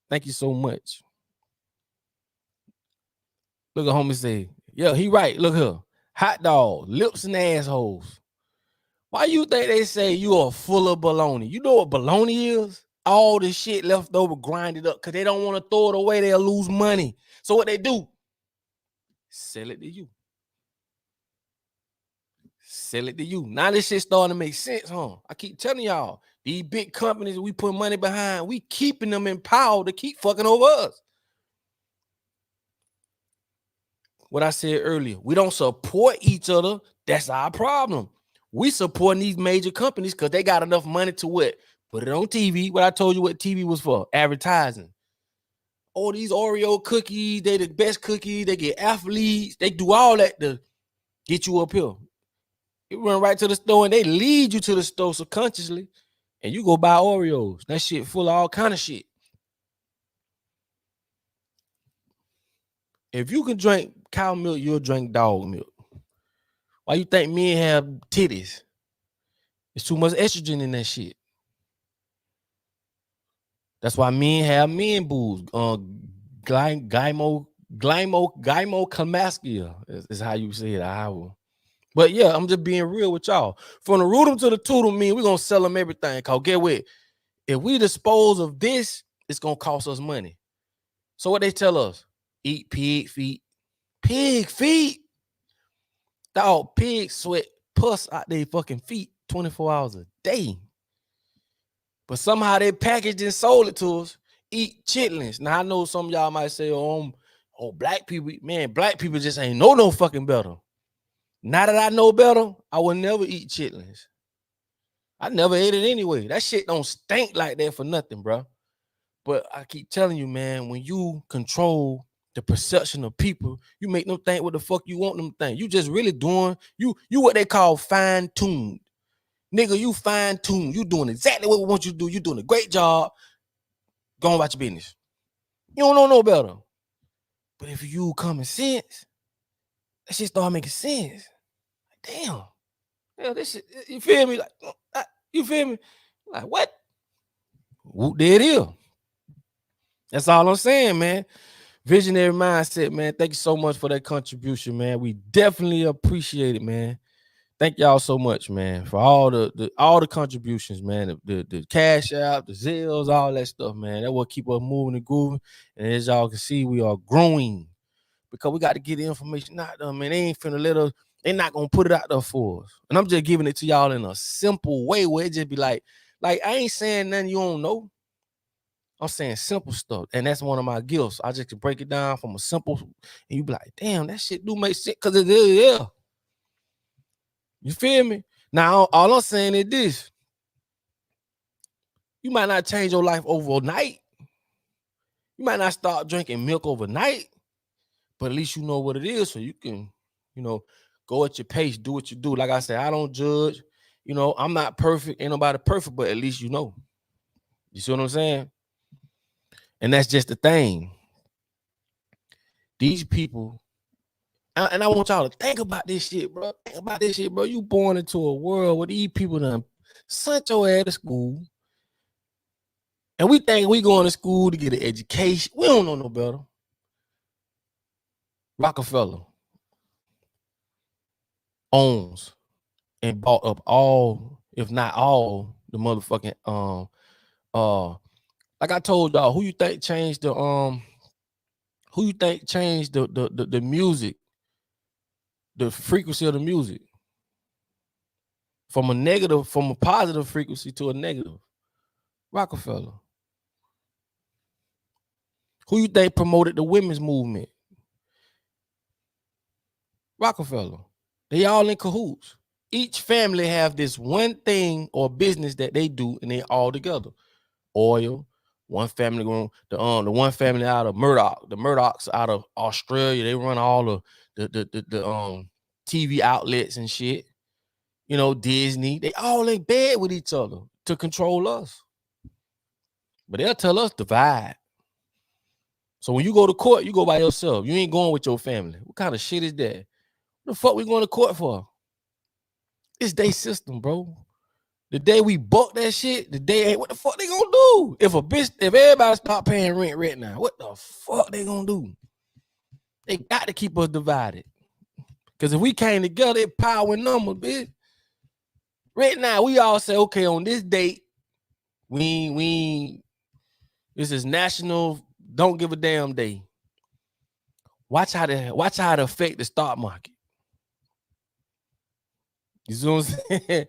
Thank you so much. Look at homie say, yeah, he right. Look here. Hot dog, lips and assholes. Why you think they say you are full of baloney? You know what baloney is? All the shit left over, grinded up, because they don't want to throw it away. They'll lose money. So what they do? Sell it to you. Sell it to you. Now this shit starting to make sense, huh? I keep telling y'all, these big companies that we put money behind, we keeping them in power to keep fucking over us. What I said earlier, we don't support each other. That's our problem. We supporting these major companies because they got enough money to what? Put it on TV. What I told you what TV was for? Advertising. Oh, these Oreo cookies, they the best cookies. They get athletes. They do all that to get you up here. You run right to the store and they lead you to the store subconsciously and you go buy Oreos. That shit full of all kind of shit. If you can drink cow milk, you'll drink dog milk. Why you think men have titties? There's too much estrogen in that shit. That's why men have men boobs. Gynecomastia is how you say it. But yeah, I'm just being real with y'all. From the rootum to the tootum, mean we're gonna sell them everything. Cause get what? If we dispose of this, it's gonna cost us money. So what they tell us? Eat pig feet. Pig feet. Dog, pigs sweat pus out their fucking feet 24 hours a day. But somehow they packaged and sold it to us. Eat chitlins. Now I know some of y'all might say, oh, black people, man, black people just ain't know no fucking better. Now that I know better, I will never eat chitlins. I never ate it anyway. That shit don't stink like that for nothing, bro. But I keep telling you, man, when you control the perception of people, you make them think what the fuck you want them to think. You just really doing, you what they call fine-tuned. Nigga, you fine-tuned. You doing exactly what we want you to do. You doing a great job. Go on about your business. You don't know no better. But if you common sense, that shit start making sense. Like, damn. Yeah, this shit, you feel me? Like, you feel me? Like, what? Whoop, there it is. That's all I'm saying, man. Visionary mindset, man. Thank you so much for that contribution, man. We definitely appreciate it, man. Thank y'all so much, man, for all the contributions, man. The cash out, the Zelles, all that stuff, man. That will keep us moving and grooving. And as y'all can see, we are growing. because we got to get the information out there, man. They ain't finna let us, they not gonna put it out there for us. And I'm just giving it to y'all in a simple way where it just be like I ain't saying nothing you don't know. I'm saying simple stuff. And that's one of my gifts. I just can break it down from a simple, and you be like, damn, that shit do make sense because it is, yeah. You feel me? Now, all I'm saying is this. You might not change your life overnight. You might not start drinking milk overnight, but at least you know what it is so you can, go at your pace, do what you do. Like I said, I don't judge. I'm not perfect. Ain't nobody perfect, but at least you know. You see what I'm saying? And that's just the thing. These people, and I want y'all to think about this shit, bro. Think about this shit, bro. You born into a world where these people done sent your ass to school. And we think we going to school to get an education. We don't know no better. Rockefeller owns and bought up all, if not all, the motherfucking like I told y'all, who you think changed the music, the frequency of the music from a positive frequency to a negative? Rockefeller. Who you think promoted the women's movement? Rockefeller. They all in cahoots. Each family have this one thing or business that they do, and they all together. Oil. One family going the one family out of Murdoch. The Murdochs out of Australia. They run all the TV outlets and shit. Disney. They all in bed with each other to control us. But they'll tell us divide. So when you go to court, you go by yourself. You ain't going with your family. What kind of shit is that? What the fuck we going to court for? It's their system, bro. The day we buck that shit, the day ain't what the fuck they gonna do? If everybody start paying rent right now, what the fuck they gonna do? They got to keep us divided. Because if we came together, it power in numbers, bitch. Right now, we all say, okay, on this date, this is National Don't Give a Damn Day. Watch how it affect the stock market. You see what I'm saying?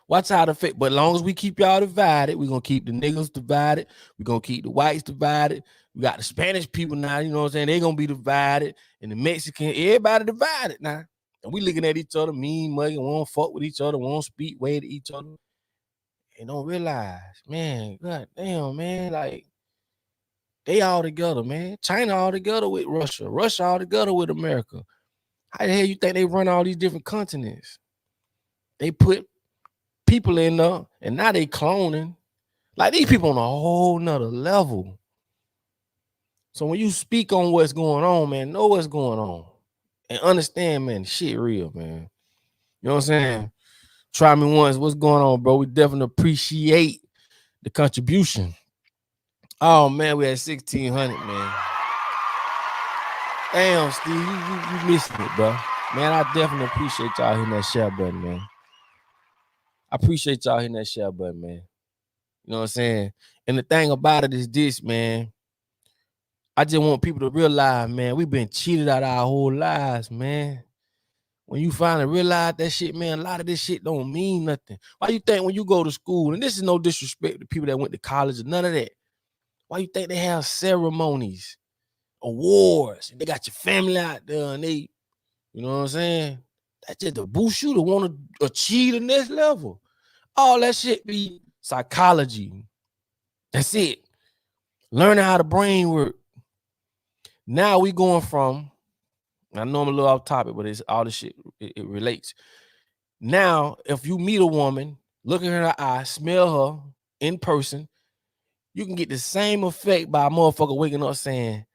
Watch how it affect. But as long as we keep y'all divided, we're going to keep the niggas divided. We're going to keep the whites divided. We got the Spanish people now, you know what I'm saying? They're going to be divided. And the Mexican, everybody divided now. And we looking at each other, mean, mugging, won't fuck with each other, won't speak way to each other. And don't realize, man, god damn, man, like, they all together, man. China all together with Russia. Russia all together with America. How the hell you think they run all these different continents? They put people in there, and now they cloning. Like, these people on a whole nother level. So when you speak on what's going on, man, know what's going on. And understand, man, shit real, man. You know what I'm saying? Try me once. What's going on, bro? We definitely appreciate the contribution. Oh, man, we had 1,600, man. Damn, Steve, you missing it, bro. Man, I definitely appreciate y'all hitting that share button, man. I appreciate y'all hitting that share button, man. You know what I'm saying? And the thing about it is this, man. I just want people to realize, man, we've been cheated out our whole lives, man. When you finally realize that shit, man, a lot of this shit don't mean nothing. Why you think when you go to school, and this is no disrespect to people that went to college or none of that, why you think they have ceremonies, awards, and they got your family out there and they, you know what I'm saying? That's just to boost you to want to achieve the next level. All that shit be psychology. That's it. Learning how the brain works. Now we going from, I know I'm a little off topic, but it's all the shit, it relates. Now, if you meet a woman, look at her eye, smell her in person, you can get the same effect by a motherfucker waking up saying,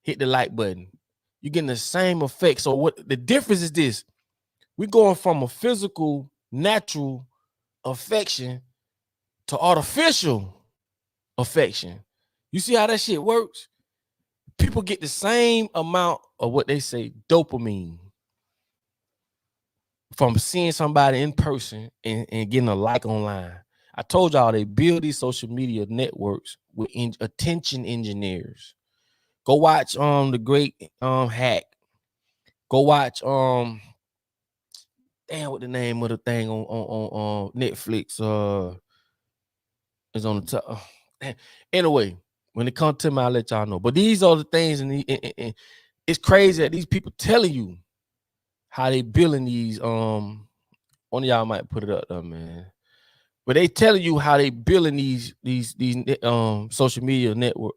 hit the like button. You're getting the same effect. So what the difference is this? We're going from a physical, natural affection to artificial affection. You see how that shit works? People get the same amount of what they say dopamine from seeing somebody in person and getting a like online. I told y'all they build these social media networks with attention engineers. Go watch the Great Hack. Go watch damn, what the name of the thing on Netflix is on the top. Anyway, when it comes to me, I'll let y'all know. But these are the things, and it's crazy that these people telling you how they building these. One of y'all might put it up there, man. But they telling you how they building these social media network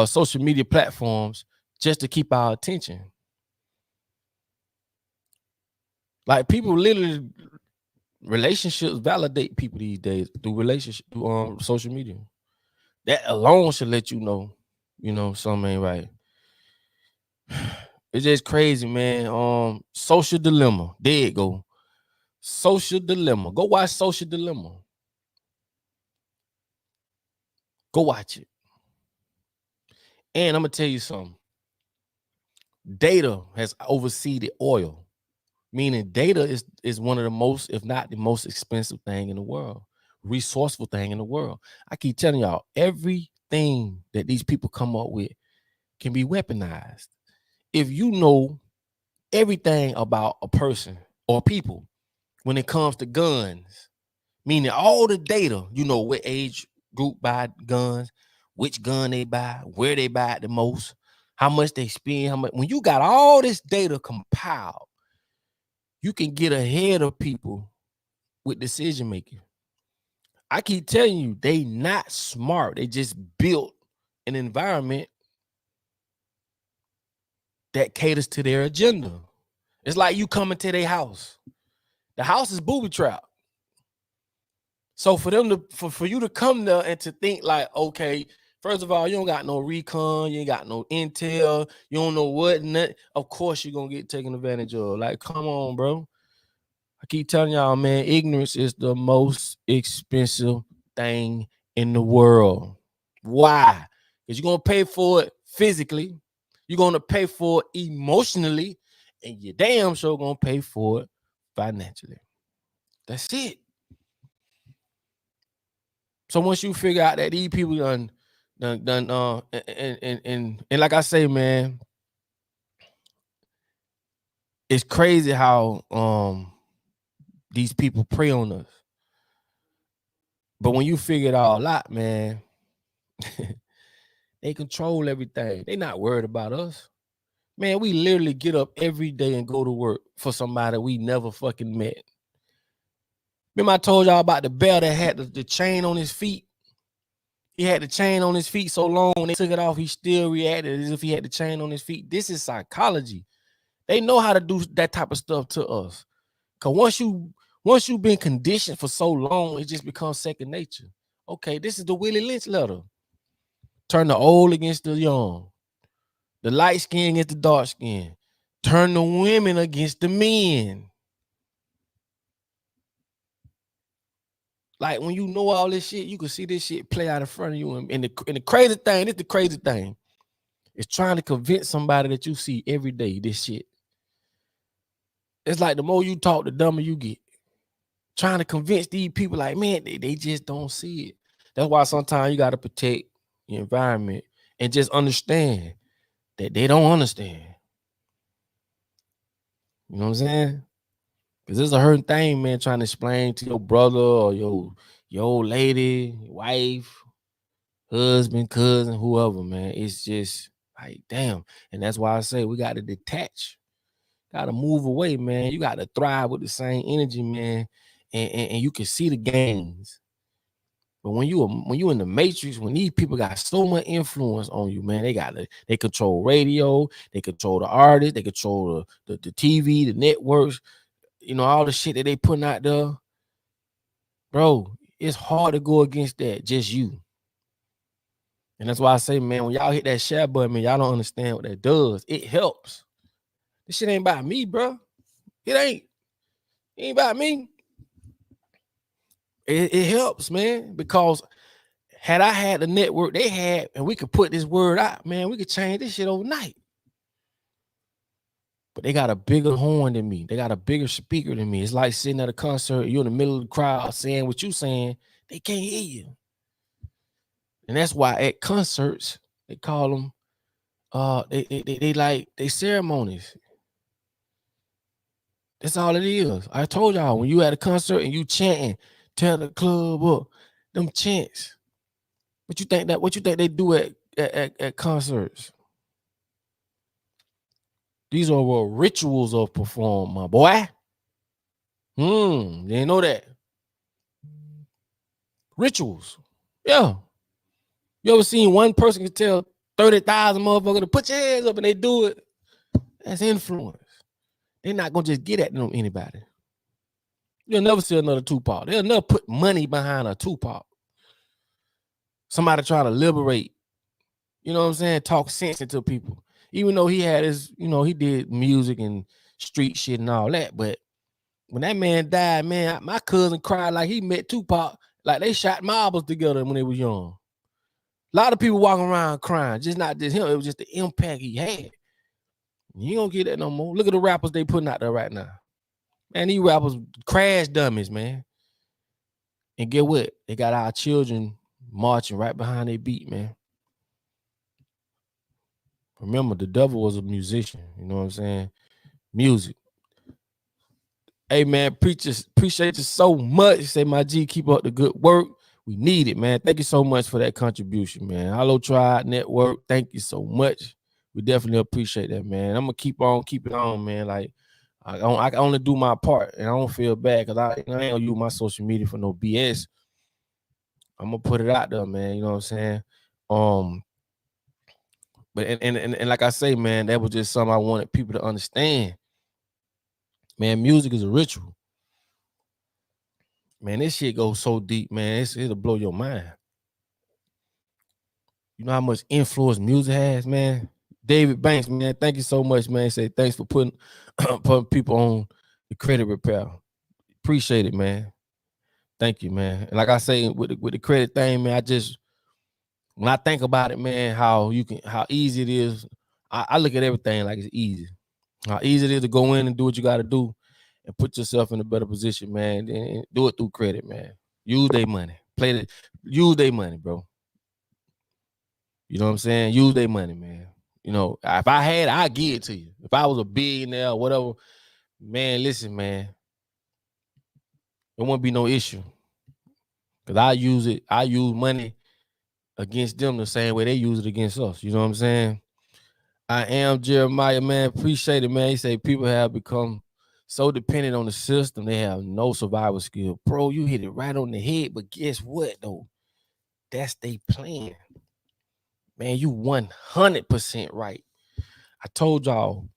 social media platforms just to keep our attention. Like, people literally, relationships validate people these days through social media. That alone should let you know, something ain't right. It's just crazy, man. Social Dilemma. There it go. Social Dilemma. Go watch Social Dilemma. Go watch it. And I'm gonna tell you something. Data has overseeded oil, meaning data is one of the most, if not the most expensive thing in the world, resourceful thing in the world. I keep telling y'all, everything that these people come up with can be weaponized. If you know everything about a person or people when it comes to guns, meaning all the data, what age group buy guns, which gun they buy, where they buy it the most, how much they spend, how much. When you got all this data compiled, you can get ahead of people with decision making. I keep telling you, they not smart. They just built an environment that caters to their agenda. It's like you coming to their house. The house is booby trap. So for them to for you to come there and to think like, okay, first of all, you don't got no recon, you ain't got no intel, you don't know what, of course you're gonna get taken advantage of. Like, come on, bro. I keep telling y'all, man, ignorance is the most expensive thing in the world. Why? Because you're gonna pay for it physically, you're gonna pay for it emotionally, and you damn sure gonna pay for it financially. That's it. So once you figure out that these people done and like I say, man, it's crazy how these people prey on us. But when you figure it all out, man, they control everything. They not worried about us. Man, we literally get up every day and go to work for somebody we never fucking met. Remember I told y'all about the bear that had the chain on his feet? He had the chain on his feet so long, when they took it off, he still reacted as if he had the chain on his feet. This is psychology. They know how to do that type of stuff to us. Because once you've been conditioned for so long, it just becomes second nature. Okay, this is the Willie Lynch letter. Turn the old against the young. The light skin against the dark skin. Turn the women against the men. Like, when you know all this shit, you can see this shit play out in front of you. And the crazy thing, this is the crazy thing. It's trying to convince somebody that you see every day this shit. It's like the more you talk, the dumber you get. Trying to convince these people like, man, they just don't see it. That's why sometimes you got to protect your environment and just understand that they don't understand. You know what I'm saying? Because it's a hurting thing, man, trying to explain to your brother or your old lady, your wife, husband, cousin, whoever, man. It's just like, damn. And that's why I say we got to detach. Got to move away, man. You got to thrive with the same energy, man. And you can see the gains. But when you in the matrix, when these people got so much influence on you, man, they control radio, they control the artists, they control the TV, the networks, all the shit that they putting out there. Bro, it's hard to go against that, just you. And that's why I say, man, when y'all hit that share button, man, y'all don't understand what that does. It helps. This shit ain't about me, bro. It ain't about me. It helps, man, because had I had the network they had and we could put this word out, man, we could change this shit overnight. But they got a bigger horn than me. They got a bigger speaker than me. It's like sitting at a concert, you're in the middle of the crowd saying what you saying, they can't hear you. And that's why at concerts, They call them they like they ceremonies. That's all it is. I told y'all, when you at a concert and you chanting, tear the club up, them chants. What you think they do at concerts? These are rituals of perform, my boy. You ain't know that. Rituals. Yeah. You ever seen one person can tell 30,000 motherfuckers to put your hands up and they do it? That's influence. They're not gonna just get at them anybody. You'll never see another Tupac. They'll never put money behind a Tupac. Somebody trying to liberate, you know what I'm saying? Talk sense into people. Even though he had his, he did music and street shit and all that. But when that man died, man, my cousin cried like he met Tupac, like they shot marbles together when they was young. A lot of people walking around crying, just not just him. It was just the impact he had. You don't get that no more. Look at the rappers they putting out there right now. Man, these rappers crash dummies, man. And get what? They got our children marching right behind their beat, man. Remember, the devil was a musician. You know what I'm saying? Music. Hey, man, appreciate you so much. Say, my G, keep up the good work. We need it, man. Thank you so much for that contribution, man. Hello Tribe Network. Thank you so much. We definitely appreciate that, man. I'm gonna keep it on, man. Like I can only do my part, and I don't feel bad because I ain't gonna use my social media for no BS. I'm gonna put it out there, man. You know what I'm saying? But and like I say, man, that was just something I wanted people to understand. Man, music is a ritual. Man, this shit goes so deep, man. It'll blow your mind. You know how much influence music has, man? David Banks, man, thank you so much, man. Say thanks for putting people on the credit repair. Appreciate it, man. Thank you, man. And like I say, with the credit thing, man, when I think about it, man, how easy it is, I look at everything like it's easy. How easy it is to go in and do what you got to do and put yourself in a better position, man. And do it through credit, man. Use their money. Use their money, bro. You know what I'm saying? Use their money, man. You know, if I had it, I'd give it to you. If I was a billionaire or whatever, man, listen, man. There won't be no issue. Because I use money against them the same way they use it against us. You know what I'm saying? I am Jeremiah, man. Appreciate it, man. He say people have become so dependent on the system, they have no survival skill. Bro, you hit it right on the head, but guess what, though? That's they plan. Man, you 100% right. I told y'all,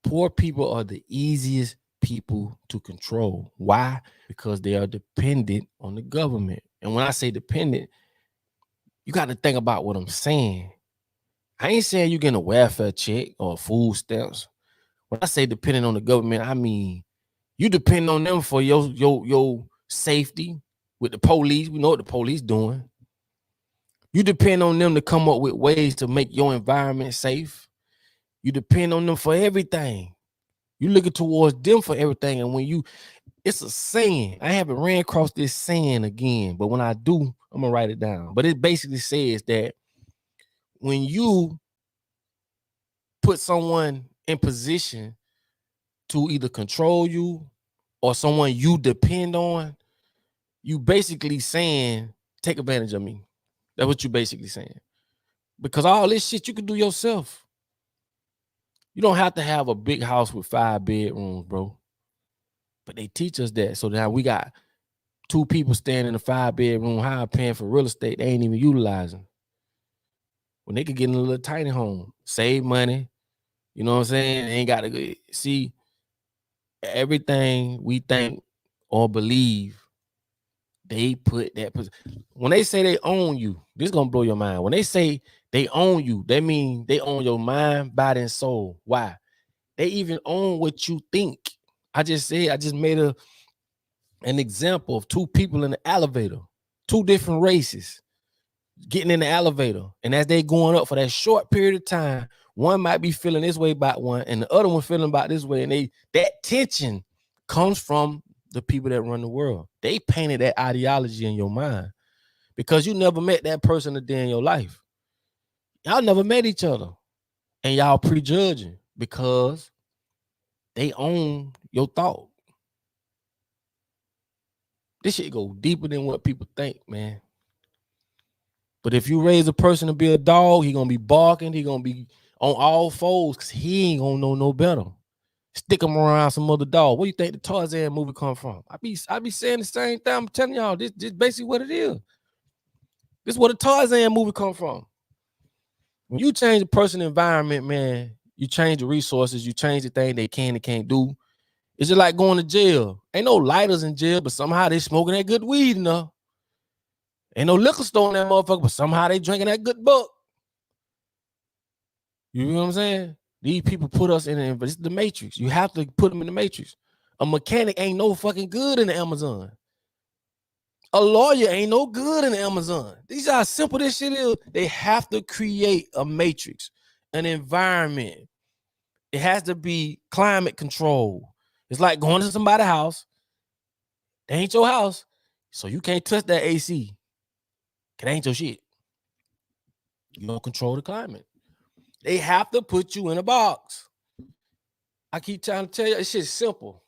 poor people are the easiest people to control. Why? Because they are dependent on the government. And when I say dependent, you got to think about what I'm saying. I ain't saying you getting a welfare check or food stamps. When I say dependent on the government, I mean you depend on them for your safety with the police. We know what the police doing. You depend on them to come up with ways to make your environment safe. You depend on them for everything. You looking towards them for everything. And it's a saying. I haven't ran across this saying again, but when I do, I'm gonna write it down. But it basically says that when you put someone in position to either control you or someone you depend on, you basically saying, take advantage of me. That's what you basically saying. Because all this shit you can do yourself. You don't have to have a big house with 5 bedrooms, bro. But they teach us that. So now we got 2 people staying in a 5-bedroom house paying for real estate they ain't even utilizing. When they could get in a little tiny home, save money. You know what I'm saying? They ain't got to see everything we think or believe. They put that. When they say they own you, this is going to blow your mind. When they say they own you, that means they own your mind, body, and soul. Why? They even own what you think. I just made an example of 2 people in the elevator, 2 different races getting in the elevator. And as they going up for that short period of time, one might be feeling this way about one and the other one feeling about this way. And that tension comes from the people that run the world. They painted that ideology in your mind because you never met that person a day in your life. Y'all never met each other. And y'all prejudging because they own your thought. This shit go deeper than what people think, man. But if you raise a person to be a dog, he gonna be barking. He gonna be on all fours because he ain't gonna know no better. Stick him around some other dog. Where you think the Tarzan movie come from? I be saying the same thing. I'm telling y'all, this basically what it is. This is where the Tarzan movie come from. When you change the person environment, man, you change the resources, you change the thing they can and can't do. It's just like going to jail. Ain't no lighters in jail, but somehow they smoking that good weed enough. Ain't no liquor store in that motherfucker, but somehow they drinking that good buck. You know what I'm saying? These people put us in the matrix. You have to put them in the matrix. A mechanic ain't no fucking good in the Amazon. A lawyer ain't no good in the Amazon. These are how simple this shit is. They have to create a matrix, an environment. It has to be climate control. It's like going to somebody's house. They ain't your house, so you can't touch that AC. It ain't your shit. You don't control the climate. They have to put you in a box. I keep trying to tell you, this shit's simple.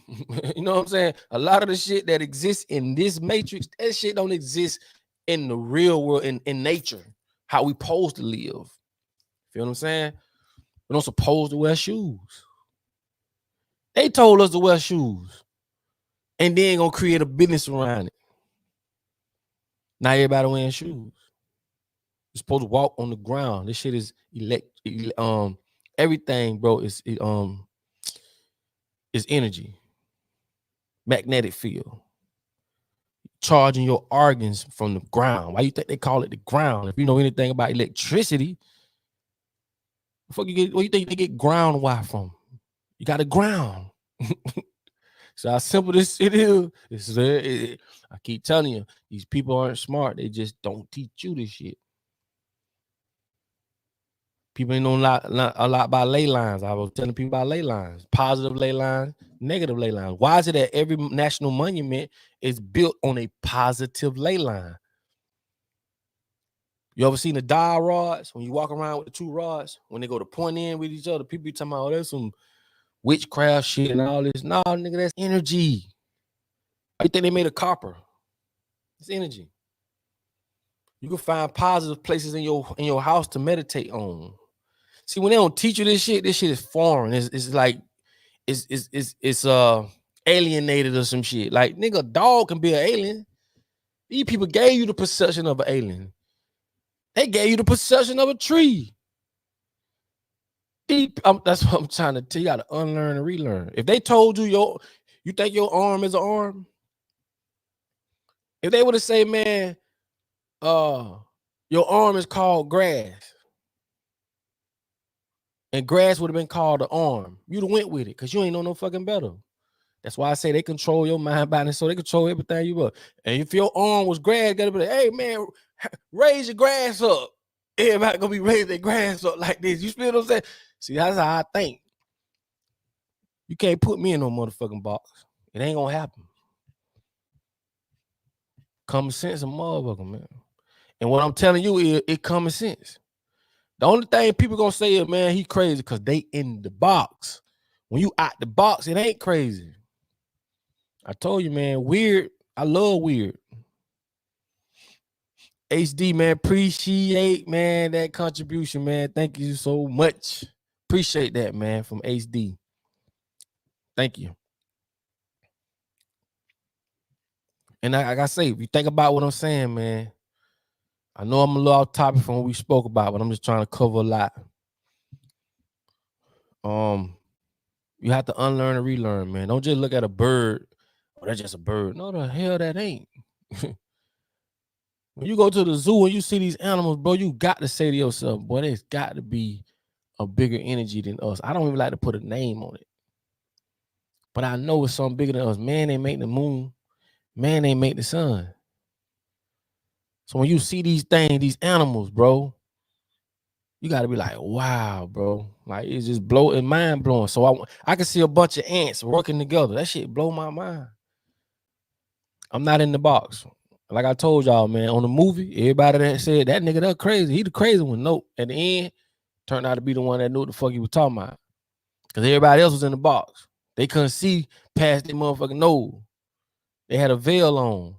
You know what I'm saying? A lot of the shit that exists in this matrix, that shit don't exist in the real world, in nature, how we supposed to live. Feel what I'm saying? We don't supposed to wear shoes. They told us to wear shoes. And then gonna create a business around it. Now everybody wearing shoes. You're supposed to walk on the ground. This shit is everything, bro, is energy. Magnetic field. Charging your organs from the ground. Why you think they call it the ground? If you know anything about electricity, where you think they get ground wire from? You got a ground. So how simple this shit is. I keep telling you, these people aren't smart. They just don't teach you this shit. People ain't know a lot about ley lines. I was telling people about ley lines, positive ley lines, negative ley lines. Why is it that every national monument is built on a positive ley line? You ever seen the dial rods? When you walk around with the two rods, when they go to point in with each other, people be talking about, oh, there's some witchcraft shit and all this. No, nigga, that's energy. I think they made of copper. It's energy. You can find positive places in your house to meditate on. See, when they don't teach you this shit is foreign. It's like it's alienated or some shit. Like, nigga, a dog can be an alien. These people gave you the perception of an alien. They gave you the perception of a tree. That's what I'm trying to tell you. You got to unlearn and relearn. If they told you you think your arm is an arm, if they would have said, man, your arm is called grass, and grass would have been called the arm, you'd have went with it because you ain't know no fucking better. That's why I say they control your mind, body, and soul. They control everything you want. And if your arm was grass, gotta be like, hey man, raise your grass up. Everybody gonna be raising their grass up like this. You feel what I'm saying? See, that's how I think. You can't put me in no motherfucking box. It ain't gonna happen. Common sense a motherfucker, man. And what I'm telling you is it common sense. The only thing people gonna say is, man, he crazy because they in the box. When you out the box, it ain't crazy. I told you, man, weird. I love weird. HD, man, appreciate, man, that contribution, man. Thank you so much. Appreciate that, man, from HD. Thank you. And like I say, if you think about what I'm saying, man, I know I'm a little off topic from what we spoke about, but I'm just trying to cover a lot. You have to unlearn and relearn, man. Don't just look at a bird. Oh, that's just a bird. No, the hell that ain't. When you go to the zoo and you see these animals, bro, you got to say to yourself, boy, there's got to be a bigger energy than us. I don't even like to put a name on it. But I know it's something bigger than us. Man, they make the moon. Man, they make the sun. So when you see these things, these animals, bro, you got to be like, wow, bro. Like, it's just mind blowing. So I can see a bunch of ants working together. That shit blow my mind. I'm not in the box. like I told y'all, man, on the movie, everybody that said that nigga that crazy, he the crazy one. Nope. At the end, turned out to be the one that knew what the fuck he was talking about. Because everybody else was in the box. They couldn't see past their motherfucking nose. They had a veil on.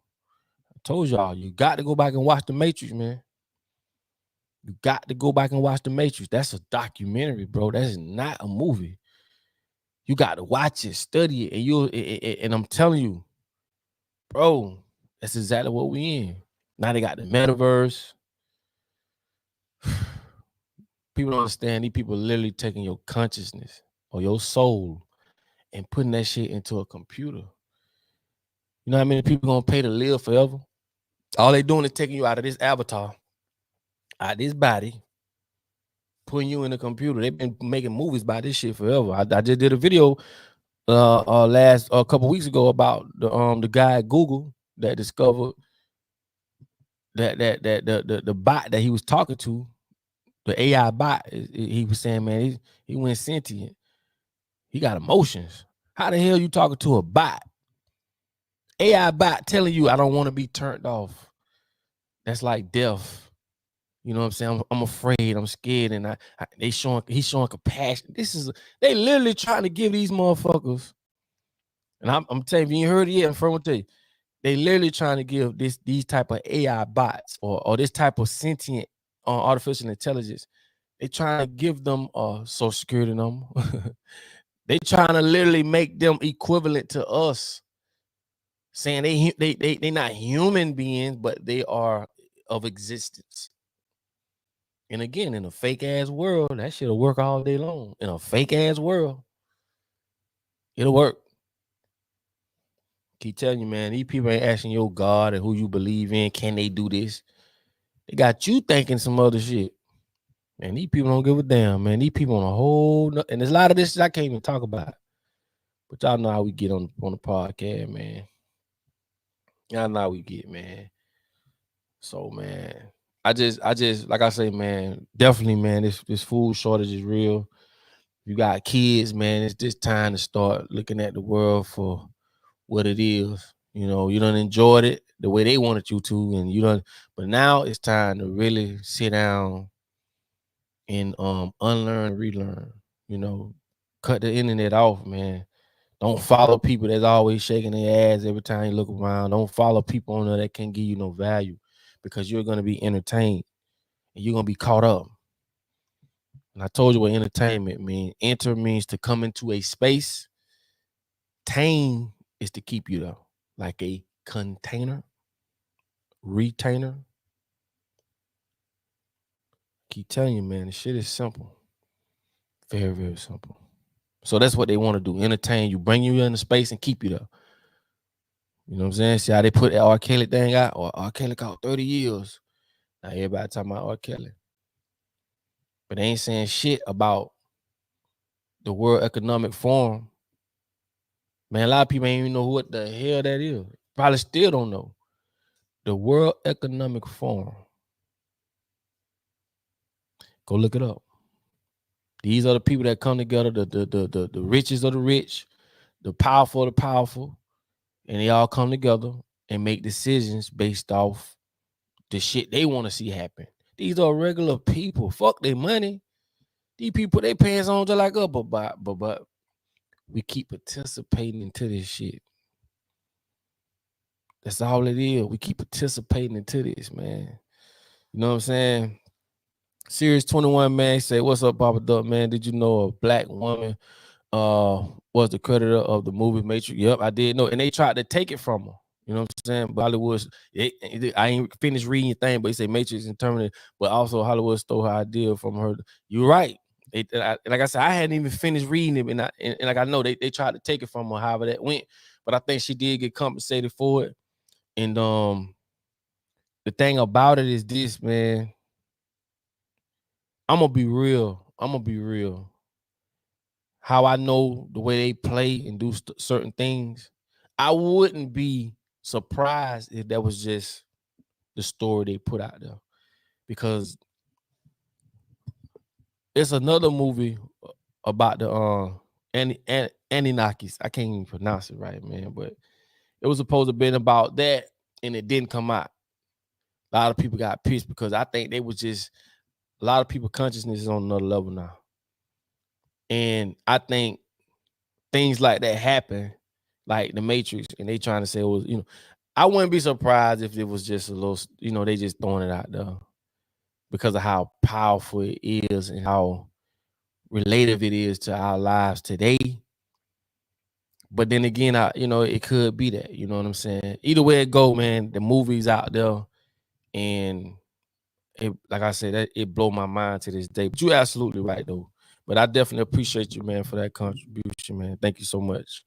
I told y'all, you got to go back and watch The Matrix, man. You got to go back and watch The Matrix. That's a documentary, bro. That's not a movie. You got to watch it, study it, and I'm telling you, bro, that's exactly what we in. Now they got the metaverse. People don't understand. These people literally taking your consciousness or your soul and putting that shit into a computer. You know how many people gonna pay to live forever? All they doing is taking you out of this avatar, out of this body, putting you in a computer. They've been making movies about this shit forever. I just did a video a couple weeks ago about the guy at Google that discovered that the bot that he was talking to, the AI bot, he was saying, man, he went sentient. He got emotions. How the hell you talking to a bot? AI bot telling you I don't want to be turned off. That's like death. You know what I'm saying? I'm afraid. I'm scared, and he's showing compassion. They literally trying to give these motherfuckers. And I'm telling you, you ain't heard it yet. I'm gonna tell you, they literally trying to give these type of AI bots or this type of sentient artificial intelligence. They trying to give them Social Security number. They trying to literally make them equivalent to us, saying they not human beings, but they are of existence. And again, in a fake ass world, that shit'll work all day long. In a fake ass world, it'll work. Keep telling you, man, these people ain't asking your God and who you believe in, can they do this? They got you thinking some other shit. Man, these people don't give a damn, man. These people on a whole and there's a lot of this shit I can't even talk about. But y'all know how we get on the podcast, man. Y'all know how we get, man. So, man, I just like I say, man, definitely, man, this food shortage is real. You got kids, man, it's just time to start looking at the world for what it is. You know, you done enjoyed it the way they wanted you to, and but now it's time to really sit down and unlearn and relearn. You know, cut the internet off, man. Don't follow people that's always shaking their ass every time you look around. Don't follow people on there that can't give you no value, because you're going to be entertained and you're going to be caught up. And I told you what entertainment means. Enter means to come into a space. Tame is to keep you there, like a container, retainer. Keep telling you, man, the shit is simple. Very, very simple. So that's what they want to do. Entertain you, bring you in the space and keep you there. You know what I'm saying? See how they put that R. Kelly thing out? Or R. Kelly caught 30 years. Now everybody talking about R. Kelly. But they ain't saying shit about the World Economic Forum. Man, a lot of people ain't even know what the hell that is. Probably still don't know. The World Economic Forum. Go look it up. These are the people that come together, the richest of the rich, the powerful of the powerful, and they all come together and make decisions based off the shit they want to see happen. These are regular people. Fuck their money. These people, they pants on just like us, but we keep participating into this shit. That's all it is. We keep participating into this, man. You know what I'm saying? Series 21, man, say, what's up, PapaDuck, man? Did you know a black woman was the creditor of the movie Matrix? Yep, I did know. And they tried to take it from her. You know what I'm saying? But Hollywood, I ain't finished reading your thing, but they say Matrix and Terminator, but also Hollywood stole her idea from her. You're right. Like I said, I hadn't even finished reading it, and like I know they tried to take it from her, however that went. But I think she did get compensated for it. And the thing about it is this, man. I'm gonna be real. How I know the way they play and do certain things, I wouldn't be surprised if that was just the story they put out there, because it's another movie about the Anunnakis. I can't even pronounce it right, man, but it was supposed to be about that, and it didn't come out. A lot of people got pissed because I think they was just a lot of people consciousness is on another level now. And I think things like that happen, like the Matrix, and they trying to say it was, I wouldn't be surprised if it was just a little, they just throwing it out there because of how powerful it is and how relative it is to our lives today. But then again, it could be that, you know what I'm saying? Either way it go, man, the movie's out there, and it, like I said, it blow my mind to this day. But you're absolutely right, though. But I definitely appreciate you, man, for that contribution, man. Thank you so much.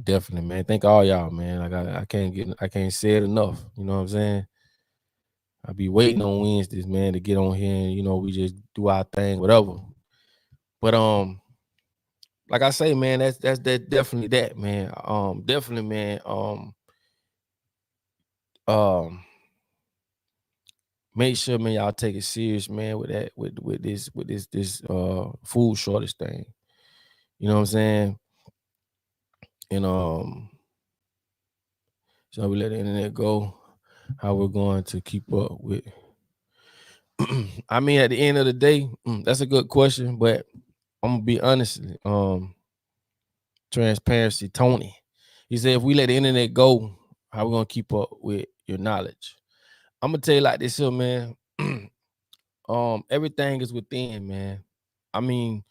Definitely, man. Thank all y'all, man. Like I can't say it enough. You know what I'm saying? I be waiting on Wednesdays, man, to get on here and we just do our thing, whatever. But like I say, man, that's definitely that, man. Definitely, man. Make sure, man, y'all take it serious, man, with that, with this food shortage thing. You know what I'm saying? And so we let the internet go. How we're going to keep up with? I mean, at the end of the day, that's a good question, but I'm gonna be honest. Transparency, Tony. He said, if we let the internet go, how we gonna keep up with your knowledge? I'm gonna tell you like this here, man. Everything is within, man. I mean,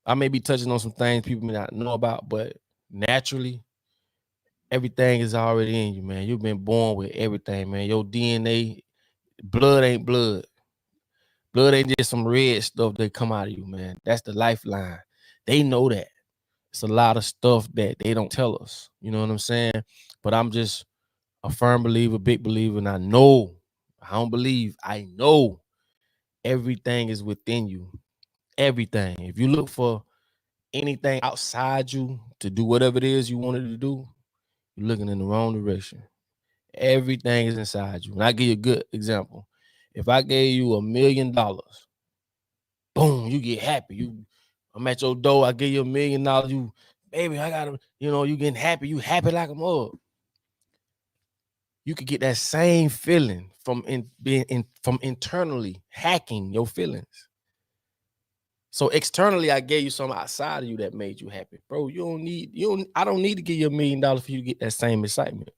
I may be touching on some things people may not know about, but naturally, everything is already in you, man. You've been born with everything, man. Your DNA, blood ain't blood. Blood ain't just some red stuff that come out of you, man. That's the lifeline. They know that. It's a lot of stuff that they don't tell us. You know what I'm saying? But I'm just a firm believer, big believer, and I know, I don't believe, I know everything is within you. Everything. If you look for anything outside you to do whatever it is you wanted to do, you're looking in the wrong direction. Everything is inside you. And I give you a good example. If I gave you $1 million, boom, you get happy. I'm at your door, I give you $1 million, you, baby, I gotta, you getting happy, you happy like a mug. You could get that same feeling from internally hacking your feelings. So externally, I gave you something outside of you that made you happy. Bro, I don't need to give you $1 million for you to get that same excitement.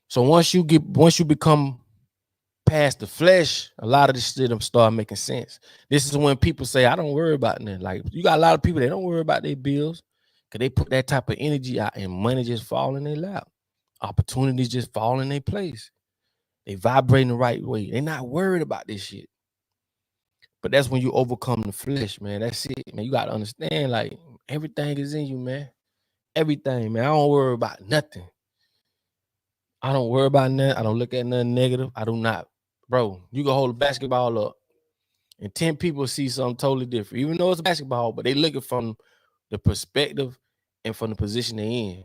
So once you become past the flesh, a lot of this shit start making sense. This is when people say, I don't worry about nothing. Like, you got a lot of people that don't worry about their bills because they put that type of energy out and money just fall in their lap. Opportunities just fall in their place. They vibrate in the right way. They're not worried about this shit. But that's when you overcome the flesh, man. That's it, man. You got to understand, like, everything is in you, man. Everything, man. I don't worry about nothing. I don't worry about nothing. I don't look at nothing negative. I do not. Bro, you can hold a basketball up and 10 people see something totally different. Even though it's basketball, but they looking from the perspective and from the position they're in.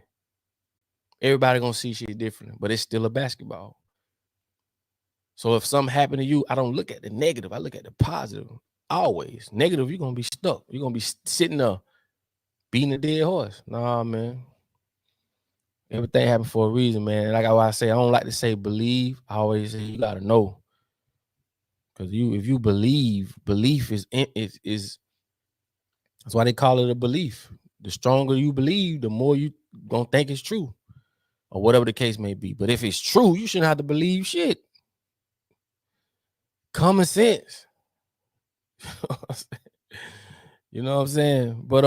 Everybody gonna see shit different, but it's still a basketball. So if something happened to you, I don't look at the negative. I look at the positive. Always. Negative, you're gonna be stuck. You're gonna be sitting there beating a dead horse. Nah, man. Everything happened for a reason, man. Like I say, I don't like to say believe. I always say you gotta know. Because if you believe, belief is that's why they call it a belief. The stronger you believe, the more you gonna think it's true. Or whatever the case may be. But if it's true, you shouldn't have to believe shit. Common sense. You know what I'm saying? But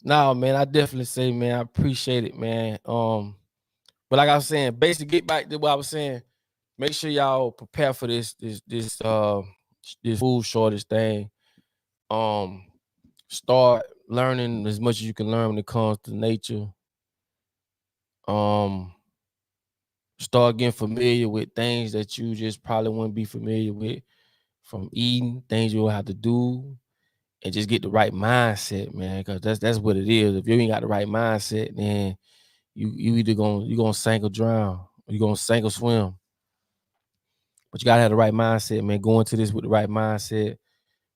nah, man, I definitely say, man, I appreciate it, man. But like I was saying, basically get back to what I was saying. Make sure y'all prepare for this food shortage thing. Start learning as much as you can learn when it comes to nature. Start getting familiar with things that you just probably wouldn't be familiar with, from eating, things you'll have to do, and just get the right mindset, man. Because that's what it is. If you ain't got the right mindset, then you either gonna sink or drown, or you're gonna sink or swim. But you gotta have the right mindset, man. Go into this with the right mindset.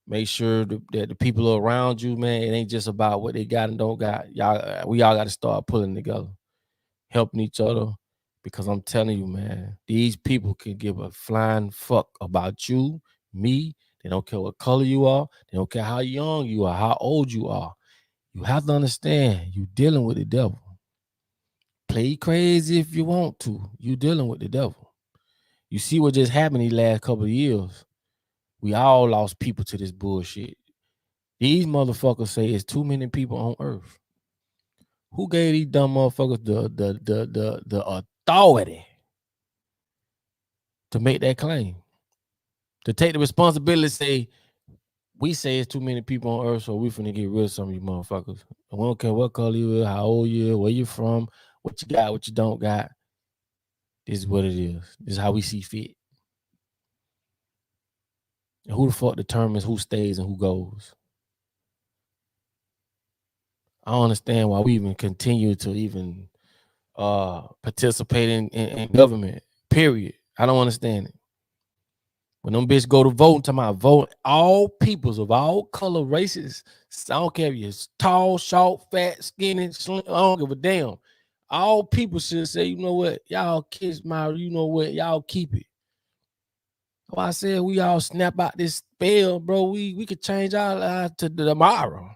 Make sure that the people around you, man, it ain't just about what they got and don't got. We all got to start pulling together. helping each other, because I'm telling you, man, these people can give a flying fuck about you, me. They don't care what color you are. They don't care how young you are, how old you are. You have to understand, you dealing with the devil. Play crazy if you want to. You dealing with the devil. You see what just happened these last couple of years. We all lost people to this bullshit. These motherfuckers say it's too many people on earth. Who gave these dumb motherfuckers the authority to make that claim? To take the responsibility, say, we say it's too many people on earth, so we finna get rid of some of you motherfuckers. And we don't care what color you is, how old you is, where you from, what you got, what you don't got. This is what it is. This is how we see fit. And who the fuck determines who stays and who goes? I don't understand why we even continue to even participate in government, period. I don't understand it. When them bitches go to vote, talking about vote, all peoples of all color, races, I don't care if you're tall, short, fat, skinny, slim, I don't give a damn. All people should say, you know what, y'all kiss my, you know what, y'all keep it. So I said we all snap out this spell, bro. We could change our lives to tomorrow.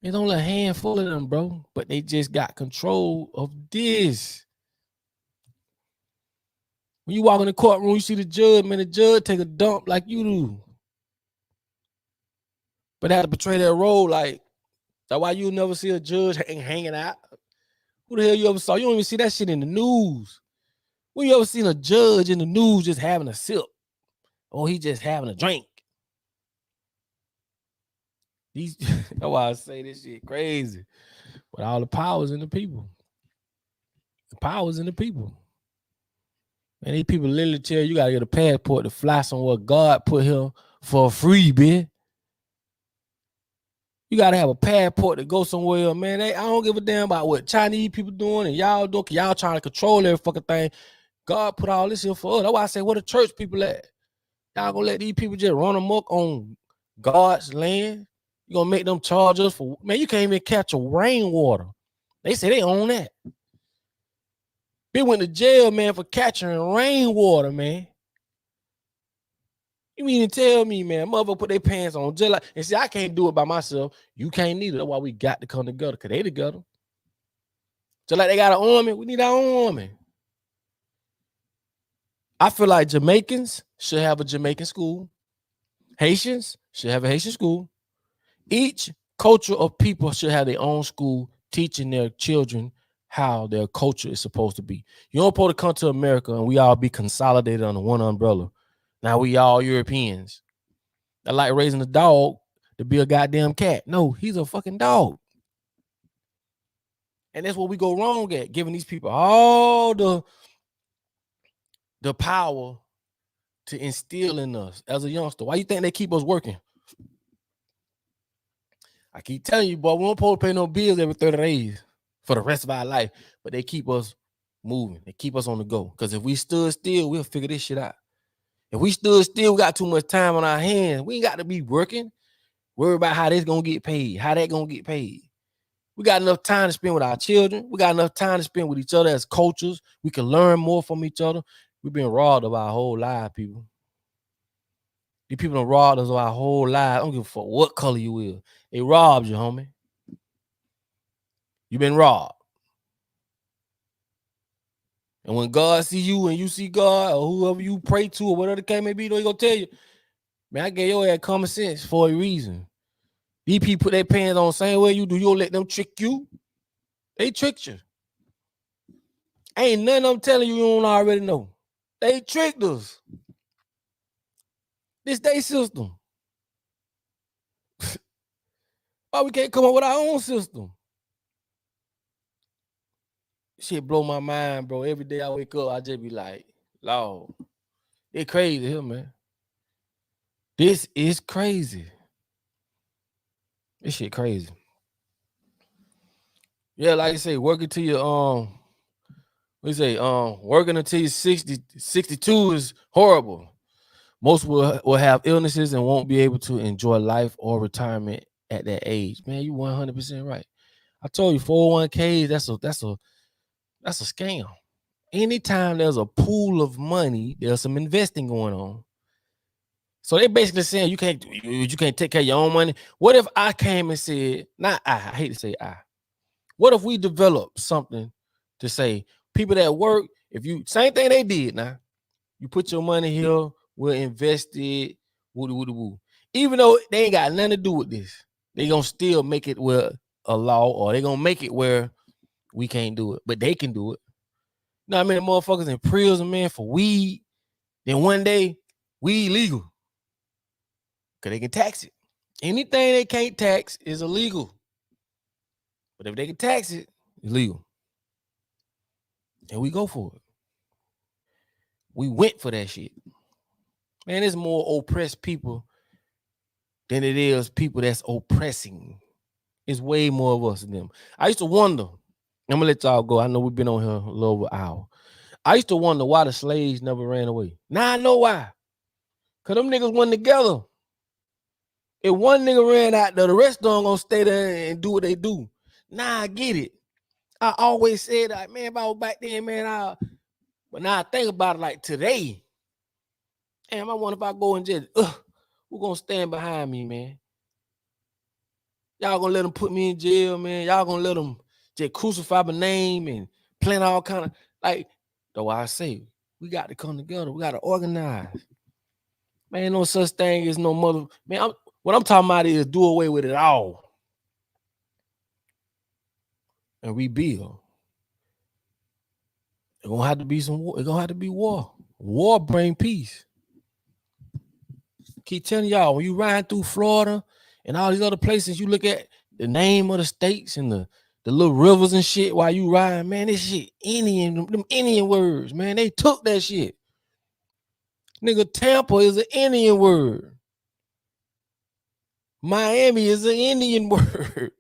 There's only a handful of them, bro, but they just got control of this. When you walk in the courtroom, you see the judge, man, the judge take a dump like you do. But they have to portray that role like, that's why you never see a judge hanging out. Who the hell you ever saw? You don't even see that shit in the news. When you ever seen a judge in the news just having a sip? Or he just having a drink? That's why I say this shit crazy. But all the power's in the people. The power's in the people. And these people literally tell you gotta get a passport to fly somewhere God put here for free, bitch. You gotta have a passport to go somewhere, man. I don't give a damn about what Chinese people doing and y'all doing. Y'all trying to control every fucking thing. God put all this here for us. That's why I say, where the church people at? Y'all gonna let these people just run amok on God's land? You gonna make them charge us for, man, you can't even catch a rainwater. They say they own that. They went to jail, man, for catching rainwater, man. You mean to tell me, man, motherfucker put their pants on just like, and see, I can't do it by myself. You can't neither. That's why we got to come together, because they together. Just like they got an army, we need our own army. I feel like Jamaicans should have a Jamaican school. Haitians should have a Haitian school. Each culture of people should have their own school teaching their children how their culture is supposed to be. You don't supposed to come to America and we all be consolidated under one umbrella. Now we all Europeans. I like raising a dog to be a goddamn cat. No, he's a fucking dog. And that's what we go wrong at, giving these people all the power to instill in us as a youngster. Why you think they keep us working? I keep telling you, boy, we don't supposed to pay no bills every 30 days for the rest of our life, but they keep us moving. They keep us on the go. Because if we stood still, we'll figure this shit out. If we stood still, we got too much time on our hands. We ain't got to be working. Worry about how this going to get paid, how that going to get paid. We got enough time to spend with our children. We got enough time to spend with each other as cultures. We can learn more from each other. We've been robbed of our whole life, people. These people done robbed us of our whole life. I don't give a fuck what color you is. They robbed you, homie. You've been robbed. And when God see you and you see God, or whoever you pray to, or whatever the case may be, he gonna tell you, man, I gave your ass common sense for a reason. These people put their pants on the same way you do. You don't let them trick you. They tricked you. Ain't nothing I'm telling you don't already know. They tricked us. This they system. Why we can't come up with our own system? Shit blow my mind, bro. Every day I wake up, I just be like, Lord, it's crazy here, man. This is crazy. This shit crazy. Yeah, like you say, working till you working until you're 60, 62 is horrible. Most will have illnesses and won't be able to enjoy life or retirement at that age. Man, you 100% right. I told you 401ks, that's a scam. Anytime there's a pool of money, there's some investing going on. So they basically saying you can't take care of your own money. What if I came and said, not I hate to say I. What if we develop something to say people that work, if you same thing they did now, you put your money here, we'll invest it, woo. Even though they ain't got nothing to do with this, they gonna still make it where a law, or they gonna make it where we can't do it, but they can do it. You know what I mean? Motherfuckers in prison, man, for weed. Then one day, weed legal. Because they can tax it. Anything they can't tax is illegal. But if they can tax it, it's legal. And we go for it. We went for that shit. Man, there's more oppressed people than it is people that's oppressing. It's way more of us than them. I used to wonder, I'm gonna let y'all go. I know we've been on here a little over an hour. I used to wonder why the slaves never ran away. Now I know why. Because them niggas went together. If one nigga ran out there, the rest of them gonna stay there and do what they do. Nah, I get it. I always said, like, man, if I was back then, man, but now I think about it like today. Damn, I wonder if I go and just, who gonna stand behind me, man? Y'all gonna let them put me in jail, man? Y'all gonna let them just crucify my name and plan all kind of, like, that's why I say, we got to come together. We got to organize. Man, no such thing as no mother. Man, what I'm talking about is do away with it all and rebuild. It's gonna have to be some war. It's gonna have to be war. War bring peace. Keep telling y'all, when you ride through Florida and all these other places, you look at the name of the states and the little rivers and shit while you ride, man, this shit them Indian words, man. They took that shit. Nigga, Tampa is an Indian word. Miami is an Indian word.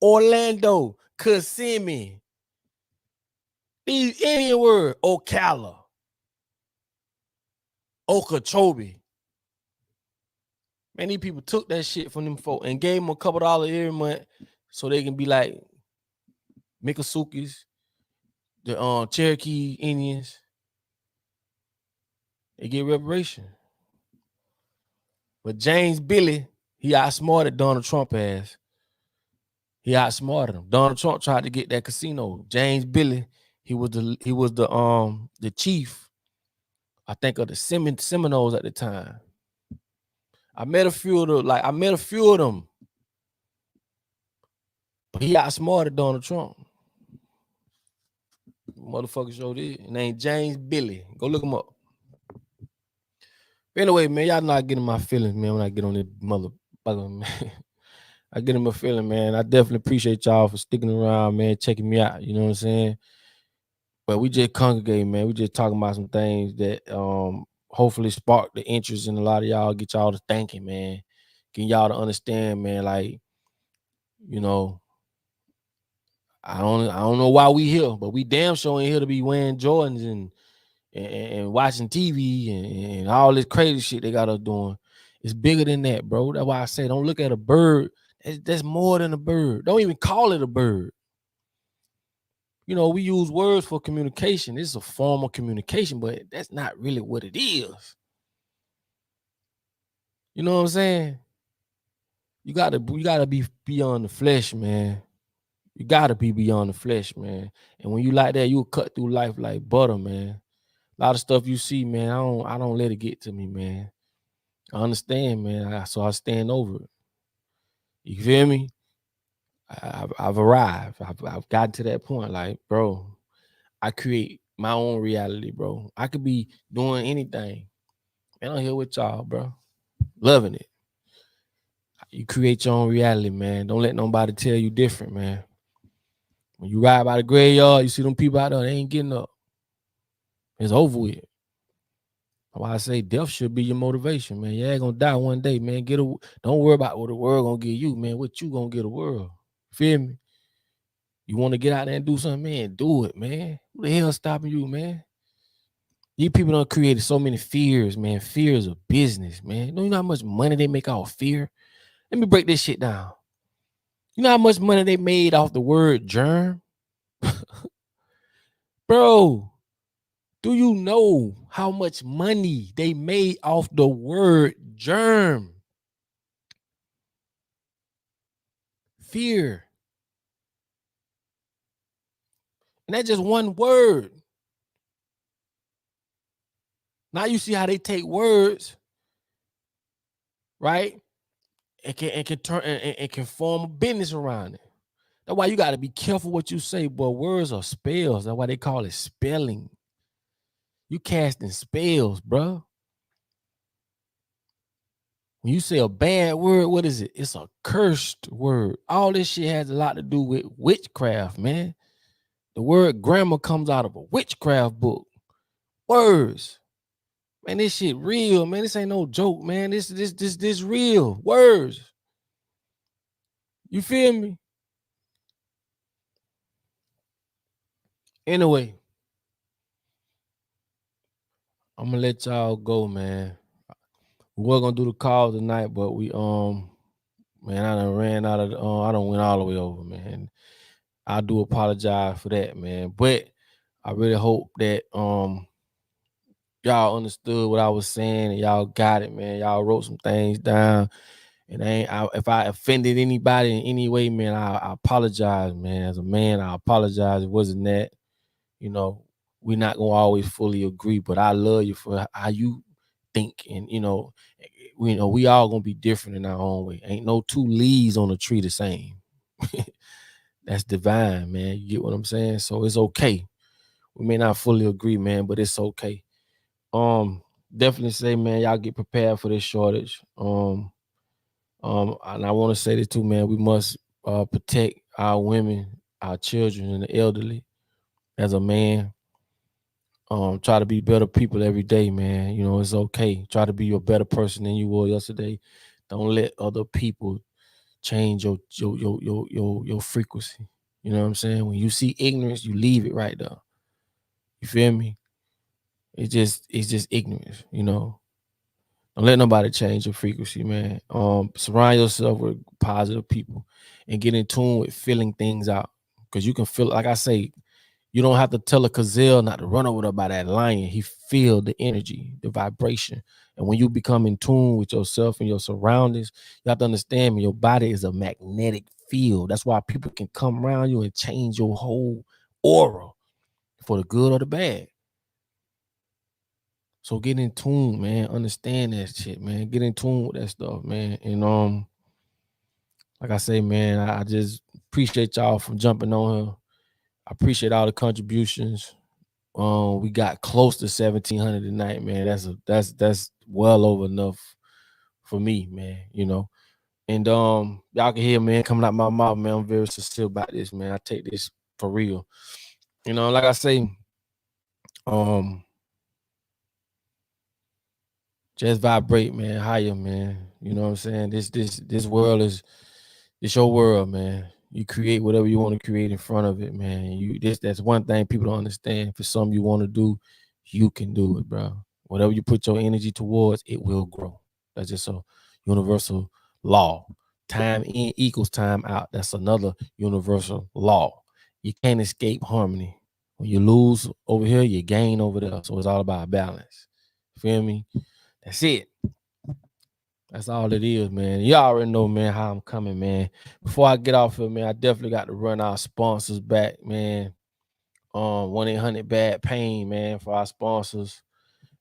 Orlando, Kissimmee. These Indian words, Ocala, Okeechobee. Man, these people took that shit from them folk and gave them a couple dollars every month so they can be like Miccosukis, the Cherokee Indians. They get reparation. But James Billy, he outsmarted Donald Trump ass. He outsmarted him. Donald Trump tried to get that casino. James Billy, he was the chief, I think, of the Seminoles at the time. I met a few of them. But he outsmarted Donald Trump. Motherfucker showed it. Named James Billy. Go look him up. Anyway, man, y'all not getting my feelings, man, when I get on this motherfucker, man. I get in my feeling, man. I definitely appreciate y'all for sticking around, man, checking me out. You know what I'm saying? But we just congregate, man. We just talking about some things that hopefully spark the interest in a lot of y'all, get y'all to thinking, man. Get y'all to understand, man, like, you know, I don't know why we here, but we damn sure ain't here to be wearing Jordans and watching TV and all this crazy shit they got us doing. It's bigger than that, bro. That's why I say don't look at a bird. That's more than a bird. Don't even call it a bird. You know, we use words for communication. It's a form of communication, but that's not really what it is. You know what I'm saying? You gotta be beyond the flesh, man. You gotta be beyond the flesh, man. And when you like that, you'll cut through life like butter, man. A lot of stuff you see, man, I don't let it get to me, man. I understand, man. So I stand over it. You feel me? I've arrived. I've gotten to that point. Like, bro, I create my own reality, bro. I could be doing anything. And I'm here with y'all, bro. Loving it. You create your own reality, man. Don't let nobody tell you different, man. When you ride by the graveyard, you see them people out there, they ain't getting up. It's over with. That's why I say death should be your motivation, man. You ain't gonna die one day, man. Don't worry about what the world gonna give you, man. What you gonna give the world? Feel me? You want to get out there and do something, man? Do it, man. Who the hell stopping you, man? These people done created so many fears, man. Fears of business, man. You know how much money they make off fear? Let me break this shit down. You know how much money they made off the word germ? Bro, do you know how much money they made off the word germ? Fear. And that's just one word. Now you see how they take words, right? And can turn and can form a business around it. That's why you got to be careful what you say, but words are spells. That's why they call it spelling. You casting spells, bro. When you say a bad word, what is it? It's a cursed word. All this shit has a lot to do with witchcraft, man. The word grammar comes out of a witchcraft book. Words. Man, this shit real, man. This ain't no joke, man. This real. Words. You feel me? Anyway, I'm gonna let y'all go, man. We were gonna do the call tonight, but we man, I done ran out of I don't went all the way over, man. I do apologize for that, man. But I really hope that y'all understood what I was saying and y'all got it, man. Y'all wrote some things down. And if I offended anybody in any way, man, I apologize, man. As a man, I apologize. It wasn't that, you know, we're not gonna always fully agree, but I love you for how you think, and we all gonna be different in our own way. Ain't no two leaves on a tree the same. That's divine, man. You get what I'm saying? So it's okay. We may not fully agree, man, but it's okay. Definitely say, man, y'all get prepared for this shortage. And I want to say this too, man. We must protect our women, our children, and the elderly. As a man, try to be better people every day, man. You know, it's okay. Try to be a better person than you were yesterday. Don't let other people change your frequency. You know what I'm saying? When you see ignorance, you leave it right there. You feel me? It's just ignorance, you know. Don't let nobody change your frequency, man. Surround yourself with positive people and get in tune with feeling things out. Because you can feel, like I say, you don't have to tell a gazelle not to run over there by that lion. He feel the energy, the vibration. And when you become in tune with yourself and your surroundings, you have to understand your body is a magnetic field. That's why people can come around you and change your whole aura for the good or the bad. So get in tune, man. Understand that shit, man. Get in tune with that stuff, man. And like I say, man, I just appreciate y'all for jumping on here. I appreciate all the contributions. We got close to 1,700 tonight, man. That's well over enough for me, man. You know. And y'all can hear, man, coming out my mouth, man. I'm very sincere about this, man. I take this for real. You know, like I say, just vibrate, man, higher, man. You know what I'm saying? This world is, it's your world, man. You create whatever you want to create in front of it, man. That's one thing people don't understand. If it's something you want to do, you can do it, bro. Whatever you put your energy towards, it will grow. That's just a universal law. Time in equals time out. That's another universal law. You can't escape harmony. When you lose over here, you gain over there. So it's all about balance. Feel me? That's it. That's all it is, man. You already know, man, how I'm coming, man. Before I get off here, man, I definitely got to run our sponsors back, man. 1-800-BAD-PAIN, man, for our sponsors.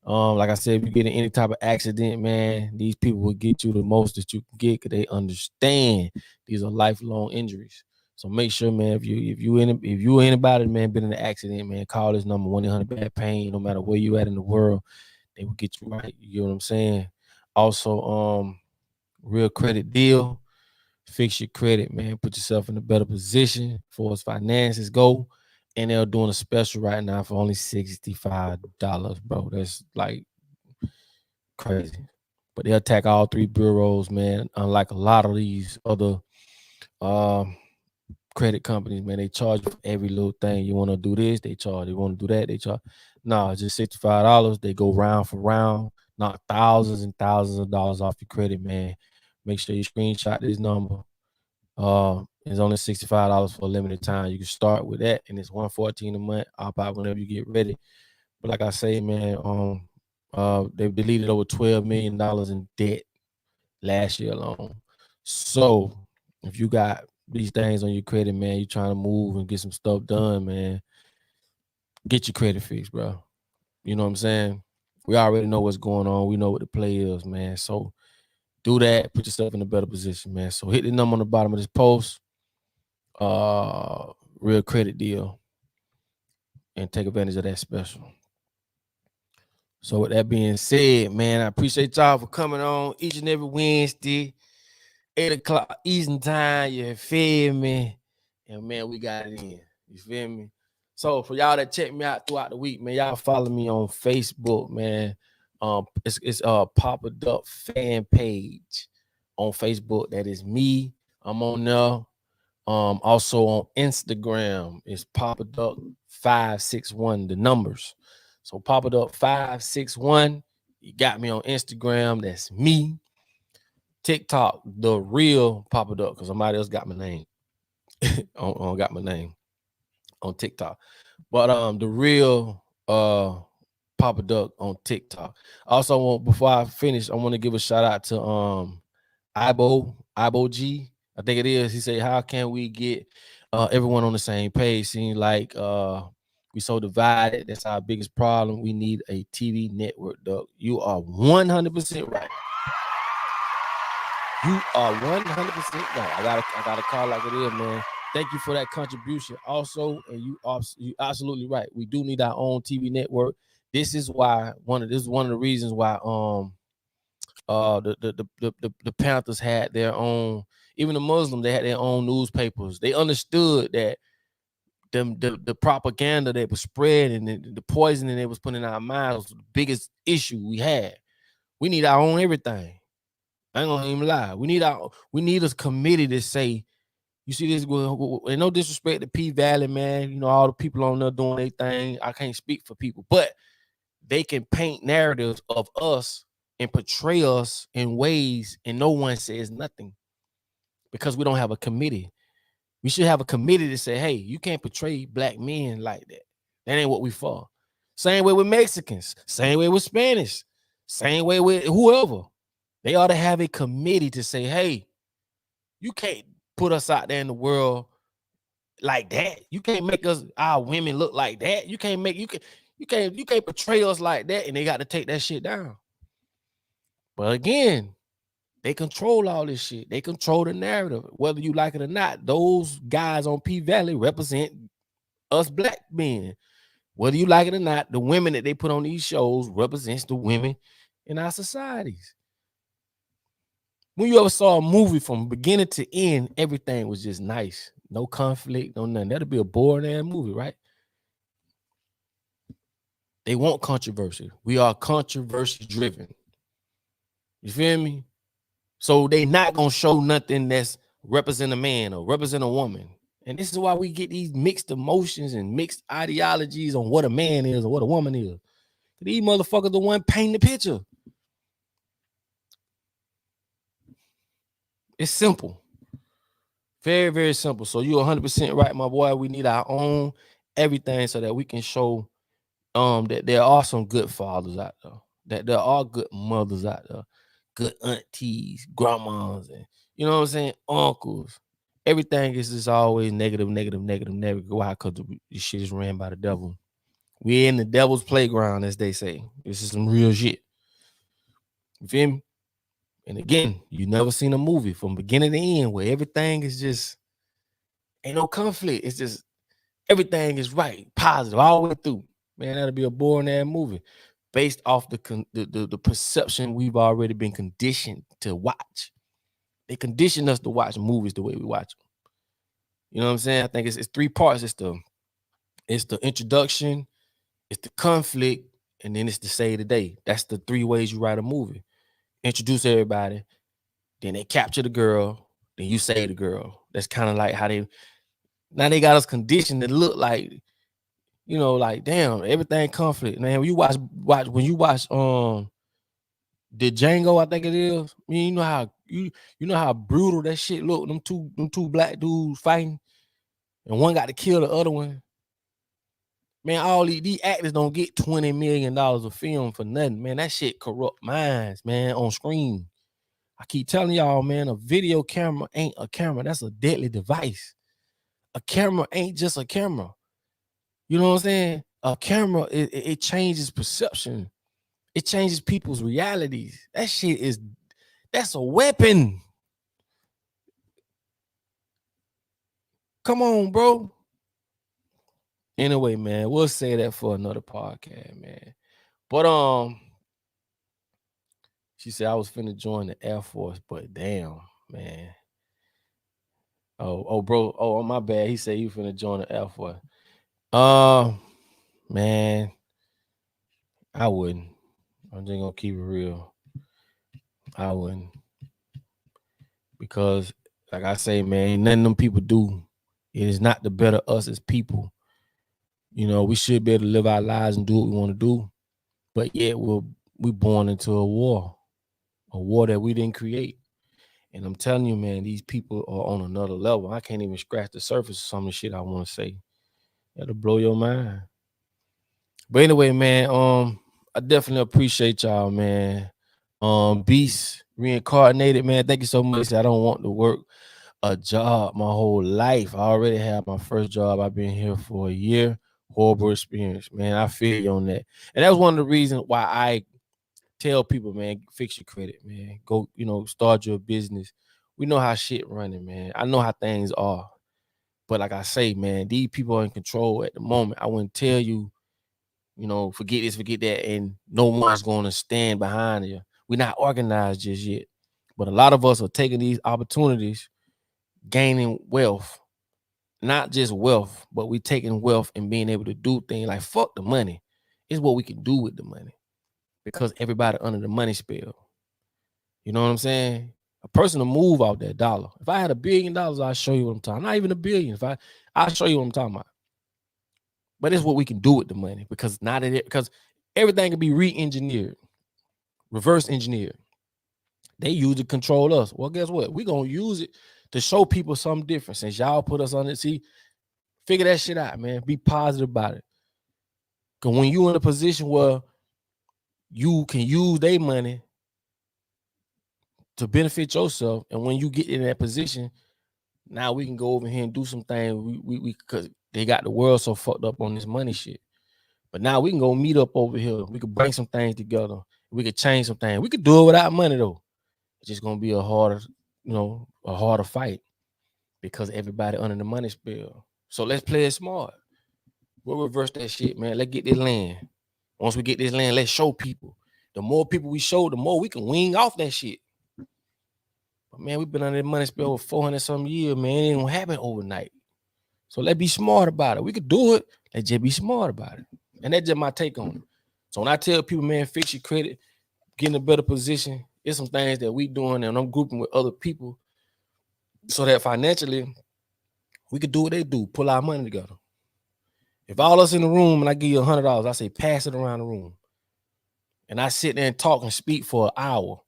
Like I said, if you get in any type of accident, man, these people will get you the most that you can get because they understand these are lifelong injuries. So make sure, man, if you anybody, man, been in an accident, man, call this number 1-800-BAD-PAIN. No matter where you at in the world, they will get you right. You get what I'm saying? Also, real credit deal. Fix your credit, man. Put yourself in a better position for as finances go. And they're doing a special right now for only $65, bro. That's like crazy. But they'll attack all three bureaus, man. Unlike a lot of these other credit companies, man, they charge you for every little thing. You want to do this, they charge. You want to do that, they charge. No, it's just $65. They go round for round, knock thousands and thousands of dollars off your credit, man. Make sure you screenshot this number. It's only $65 for a limited time. You can start with that, and it's $114 a month. Opt out whenever you get ready. But like I say, man, they've deleted over $12 million in debt last year alone. So if you got these things on your credit, man, you're trying to move and get some stuff done, man, get your credit fixed, bro. You know what I'm saying? We already know what's going on. We know what the play is, man. So do that. Put yourself in a better position, man. So hit the number on the bottom of this post. Real credit deal. And take advantage of that special. So with that being said, man, I appreciate y'all for coming on each and every Wednesday, 8 o'clock Eastern time. You feel me? And man, we got it in. You feel me? So for y'all that check me out throughout the week, man, y'all follow me on Facebook, man. It's PapaDuck fan page on Facebook. That is me. I'm on there. Also on Instagram, it's PapaDuck561, the numbers. So PapaDuck561, you got me on Instagram. That's me. TikTok, the real PapaDuck, because somebody else got my name. got my name on TikTok. But the real PapaDuck on TikTok. Also, before I finish, I want to give a shout out to Ibo G. I think it is. He said, how can we get everyone on the same page? Seems like we so divided. That's our biggest problem. We need a TV network, Duck. You are 100% right. You are 100% right. I gotta call like it is, man. Thank you for that contribution. Also, and you absolutely right. We do need our own TV network. This is why one of the reasons why the Panthers had their own. Even the Muslims, they had their own newspapers. They understood that the propaganda that was spread and the poisoning that was put in our minds was the biggest issue we had. We need our own everything. I ain't gonna even lie. We need a committee to say, you see this, and no disrespect to P Valley, man. You know, all the people on there doing their thing. I can't speak for people, but they can paint narratives of us and portray us in ways, and no one says nothing because we don't have a committee. We should have a committee to say, hey, you can't portray black men like that. That ain't what we for. Same way with Mexicans, same way with Spanish, same way with whoever. They ought to have a committee to say, hey, you can't put us out there in the world like that. You can't make our women look like that. You can't portray us like that, and they got to take that shit down. But again, they control all this shit. They control the narrative, whether you like it or not. Those guys on P Valley represent us black men. Whether you like it or not, the women that they put on these shows represents the women in our societies. When you ever saw a movie from beginning to end, everything was just nice. No conflict, no nothing. That'd be a boring ass movie, right? They want controversy. We are controversy driven. You feel me? So they not going to show nothing that's represent a man or represent a woman. And this is why we get these mixed emotions and mixed ideologies on what a man is or what a woman is. These motherfuckers the one painting the picture. It's simple. Very, very simple. So you're 100% right, my boy. We need our own everything so that we can show that there are some good fathers out there, that there are good mothers out there, good aunties, grandmas, and you know what I'm saying, uncles. Everything is just always negative. Why? Because this shit is ran by the devil. We're in the devil's playground, as they say. This is some real shit. You feel me? And again, you never seen a movie from beginning to end where everything is just ain't no conflict. It's just everything is right, positive all the way through. Man, that'll be a boring ass movie based off the perception we've already been conditioned to watch. They condition us to watch movies the way we watch them. You know what I'm saying? I think it's 3 parts. It's the introduction, it's the conflict, and then it's the say of the day. That's the 3 ways you write a movie. Introduce everybody, then they capture the girl, then you say the girl. That's kind of like how they got us conditioned to look like, you know, like damn, everything conflict. Man, when you watch the Django, I think it is. I mean, you know how you know how brutal that shit look. Them two black dudes fighting, and one got to kill the other one. Man, all these actors don't get $20 million of film for nothing. Man, that shit corrupt minds, man, on screen. I keep telling y'all, man, a video camera ain't a camera. That's a deadly device. A camera ain't just a camera. You know what I'm saying? A camera, it changes perception. It changes people's realities. That shit that's a weapon. Come on, bro. Anyway, man, we'll say that for another podcast, man. But she said I was finna join the Air Force, but damn, man. Oh, bro. Oh, my bad. He said you finna join the Air Force. Man, I wouldn't. I'm just gonna keep it real. I wouldn't. Because, like I say, man, none of them people do. It is not to better us as people. You know, we should be able to live our lives and do what we want to do. But yet we're born into a war that we didn't create. And I'm telling you, man, these people are on another level. I can't even scratch the surface of some of the shit I want to say. That'll blow your mind. But anyway, man, I definitely appreciate y'all, man. Beast reincarnated, man. Thank you so much. I don't want to work a job my whole life. I already have my first job. I've been here for a year. Horrible experience, man. I feel you on that. And that's one of the reasons why I tell people, man, fix your credit, man. Go, start your business. We know how shit running, man. I know how things are. But like I say, man, these people are in control at the moment. I wouldn't tell you, forget this, forget that, and no one's going to stand behind you. We're not organized just yet. But a lot of us are taking these opportunities, gaining wealth. Not just wealth, but we taking wealth and being able to do things like fuck the money. It's what we can do with the money. Because everybody under the money spell. You know what I'm saying? A person will move out that dollar. If I had $1 billion, I'll show you what I'm talking about. Not even $1 billion. I'll show you what I'm talking about. But it's what we can do with the money. Because everything can be re-engineered. Reverse engineered. They use it to control us. Well, guess what? We're going to use it to show people something different. Since y'all put us on it, figure that shit out, man. Be positive about it. Because when you're in a position where you can use their money to benefit yourself, and when you get in that position, now we can go over here and do some things. We because they got the world so fucked up on this money shit. But now we can go meet up over here. We could bring some things together. We could change some things. We could do it without money though. It's just gonna be a harder fight because everybody under the money spell. So let's play it smart. We'll reverse that shit, man. Let's get this land. Once we get this land, let's show people. The more people we show, the more we can wing off that shit. But man, we've been under the money spell for 400 some years, man. It ain't gonna happen overnight. So let's be smart about it. We could do it. Let's just be smart about it. And that's just my take on it. So when I tell people, man, fix your credit, get in a better position, it's some things that we doing and I'm grouping with other people so that financially we could do what they do, pull our money together. If all us in the room and I give you $100, I say pass it around the room. And I sit there and talk and speak for an hour.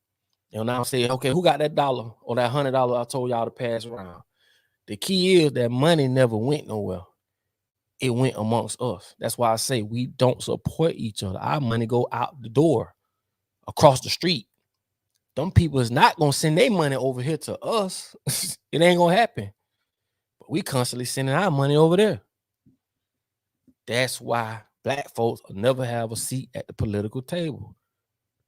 And now I'm saying, okay, who got that dollar or that $100 I told y'all to pass around? The key is that money never went nowhere. It went amongst us. That's why I say we don't support each other. Our money go out the door, across the street. Them people is not going to send their money over here to us. It ain't going to happen. But we constantly sending our money over there. That's why black folks will never have a seat at the political table.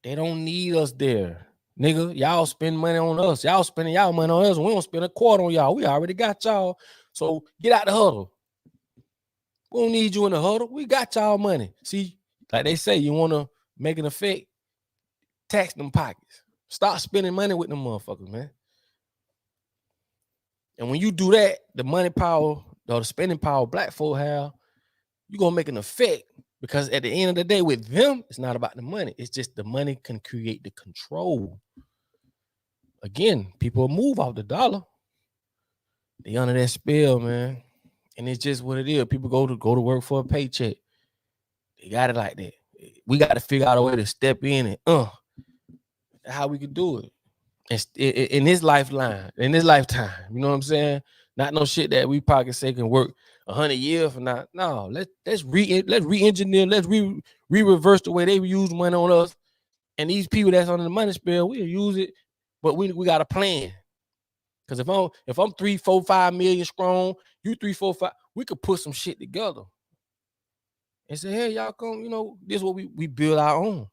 They don't need us there. Nigga, y'all spend money on us. Y'all spending y'all money on us. We don't spend a quarter on y'all. We already got y'all. So get out the huddle. We don't need you in the huddle. We got y'all money. See, like they say, you want to make an effect, tax them pockets. Stop spending money with them motherfuckers, man. And when you do that, the money power or the spending power black folk have, you're going to make an effect. Because at the end of the day, with them, it's not about the money. It's just the money can create the control. Again, people move off the dollar. They under that spell, man. And it's just what it is. People go to work for a paycheck. They got it like that. We got to figure out a way to step in and how we could do it. in this lifetime, you know what I'm saying? Not no shit that we probably say can work 100 years from now. No, let's re-engineer, let's reverse the way they use money on us. And these people that's on the money spell, we'll use it, but we got a plan. Because if I'm 3, 4, 5 million strong, you 3, 4, 5, we could put some shit together and say, hey, y'all come, this is what we build our own.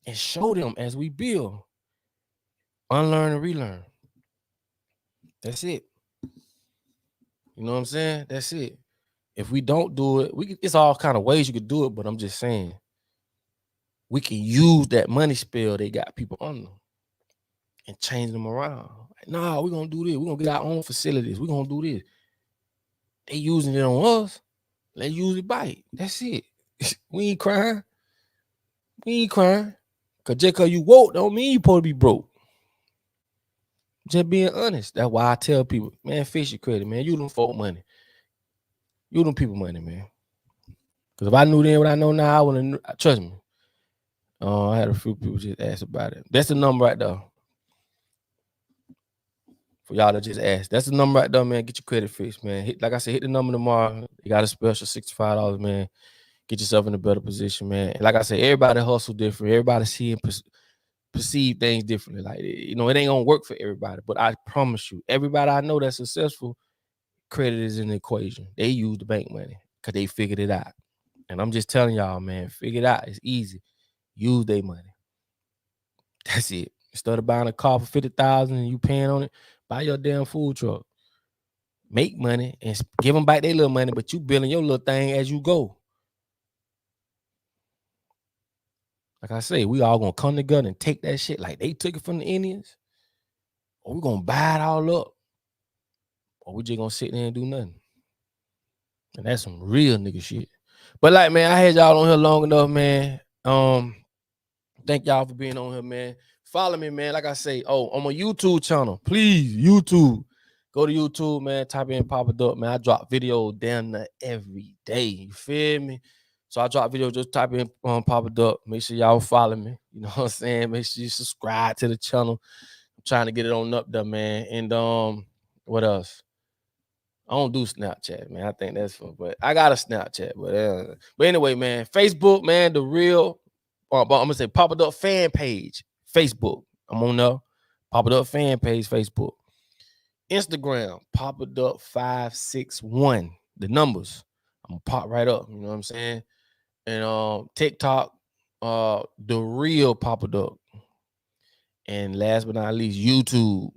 And show them as we build. Unlearn and relearn. That's it. You know what I'm saying? That's it. If we don't do it, it's all kind of ways you could do it, but I'm just saying, we can use that money spell they got people on them and change them around. Nah, we're going to do this. We're going to get our own facilities. We're going to do this. They using it on us. Let's use it back. That's it. We ain't crying. Because just because you woke don't mean you supposed to be broke. Just being honest. That's why I tell people, man, fix your credit, man. You them folk money. You them people money, man. Because if I knew then what I know now, I wouldn't. Trust me. I had a few people just ask about it. That's the number right there. For y'all to just ask. That's the number right there, man. Get your credit fixed, man. Like I said, hit the number tomorrow. You got a special $65, man. Get yourself in a better position, man. And like I said, everybody hustle different. Everybody see and perceive things differently. Like, it ain't gonna work for everybody. But I promise you, everybody I know that's successful, credit is in the equation. They use the bank money because they figured it out. And I'm just telling y'all, man, figure it out. It's easy. Use their money. That's it. Instead of buying a car for $50,000 and you paying on it, buy your damn food truck. Make money and give them back their little money, but you building your little thing as you go. Like I say, we all gonna come together and take that shit like they took it from the Indians, or we gonna buy it all up, or we just gonna sit there and do nothing. And that's some real nigga shit. But like, man, I had y'all on here long enough, man. Thank y'all for being on here, man. Follow me, man. Like I say, on my YouTube channel, please, YouTube. Go to YouTube, man. Type in PapaDuck, man. I drop videos damn near every day. You feel me? So I drop videos, just type in PapaDuck. Make sure y'all follow me. You know what I'm saying? Make sure you subscribe to the channel. I'm trying to get it on up there, man. And what else? I don't do Snapchat, man. I think that's fun, but I got a Snapchat. But anyway, man, Facebook, man, the real. I'm gonna say PapaDuck fan page, Facebook. I'm on there. PapaDuck fan page, Facebook. Instagram, PapaDuck561. The numbers. I'm gonna pop right up. You know what I'm saying? And TikTok, the real PapaDuck. And last but not least, YouTube.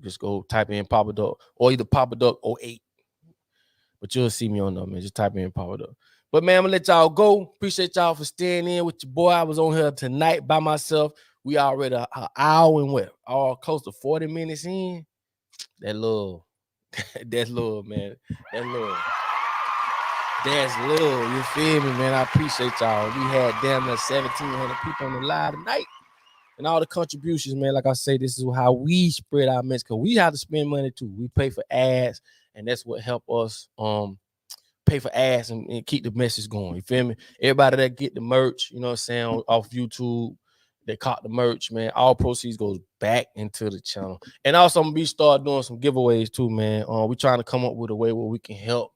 Just go type in PapaDuck or either PapaDuck 08. But you'll see me on there, man. Just type in PapaDuck. But man, I'm gonna let y'all go. Appreciate y'all for staying in with your boy. I was on here tonight by myself. We already an hour and all close to 40 minutes in. That's love, man. That's love. You feel me, man? I appreciate y'all. We had damn near 1,700 people on the live tonight. And all the contributions, man. Like I say, this is how we spread our message, because we have to spend money too. We pay for ads, and that's what help us pay for ads and keep the message going. You feel me? Everybody that get the merch, you know what I'm saying, off YouTube, they caught the merch, man. All proceeds goes back into the channel. And also, I'm gonna start doing some giveaways too, man. We're trying to come up with a way where we can help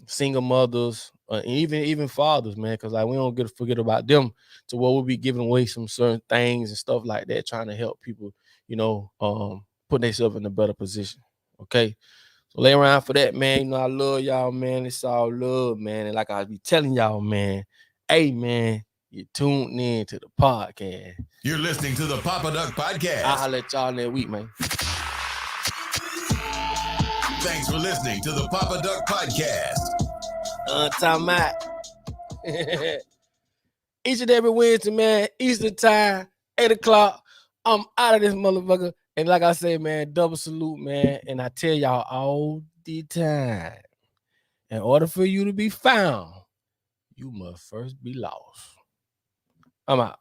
single mothers, even fathers, man, because like we don't get to forget about them, to where we'll be giving away some certain things and stuff like that, trying to help people, put themselves in a better position. Okay. So lay around for that, man. I love y'all, man. It's all love, man. And like I be telling y'all, man, hey, man, you tuned in to the podcast. You're listening to the PapaDuck Podcast. I'll let y'all in that week, man. Thanks for listening to the PapaDuck Podcast. Time out. Each and every Wednesday, man, Eastern time, 8 o'clock. I'm out of this motherfucker. And like I say, man, double salute, man. And I tell y'all all the time, in order for you to be found, you must first be lost. I'm out.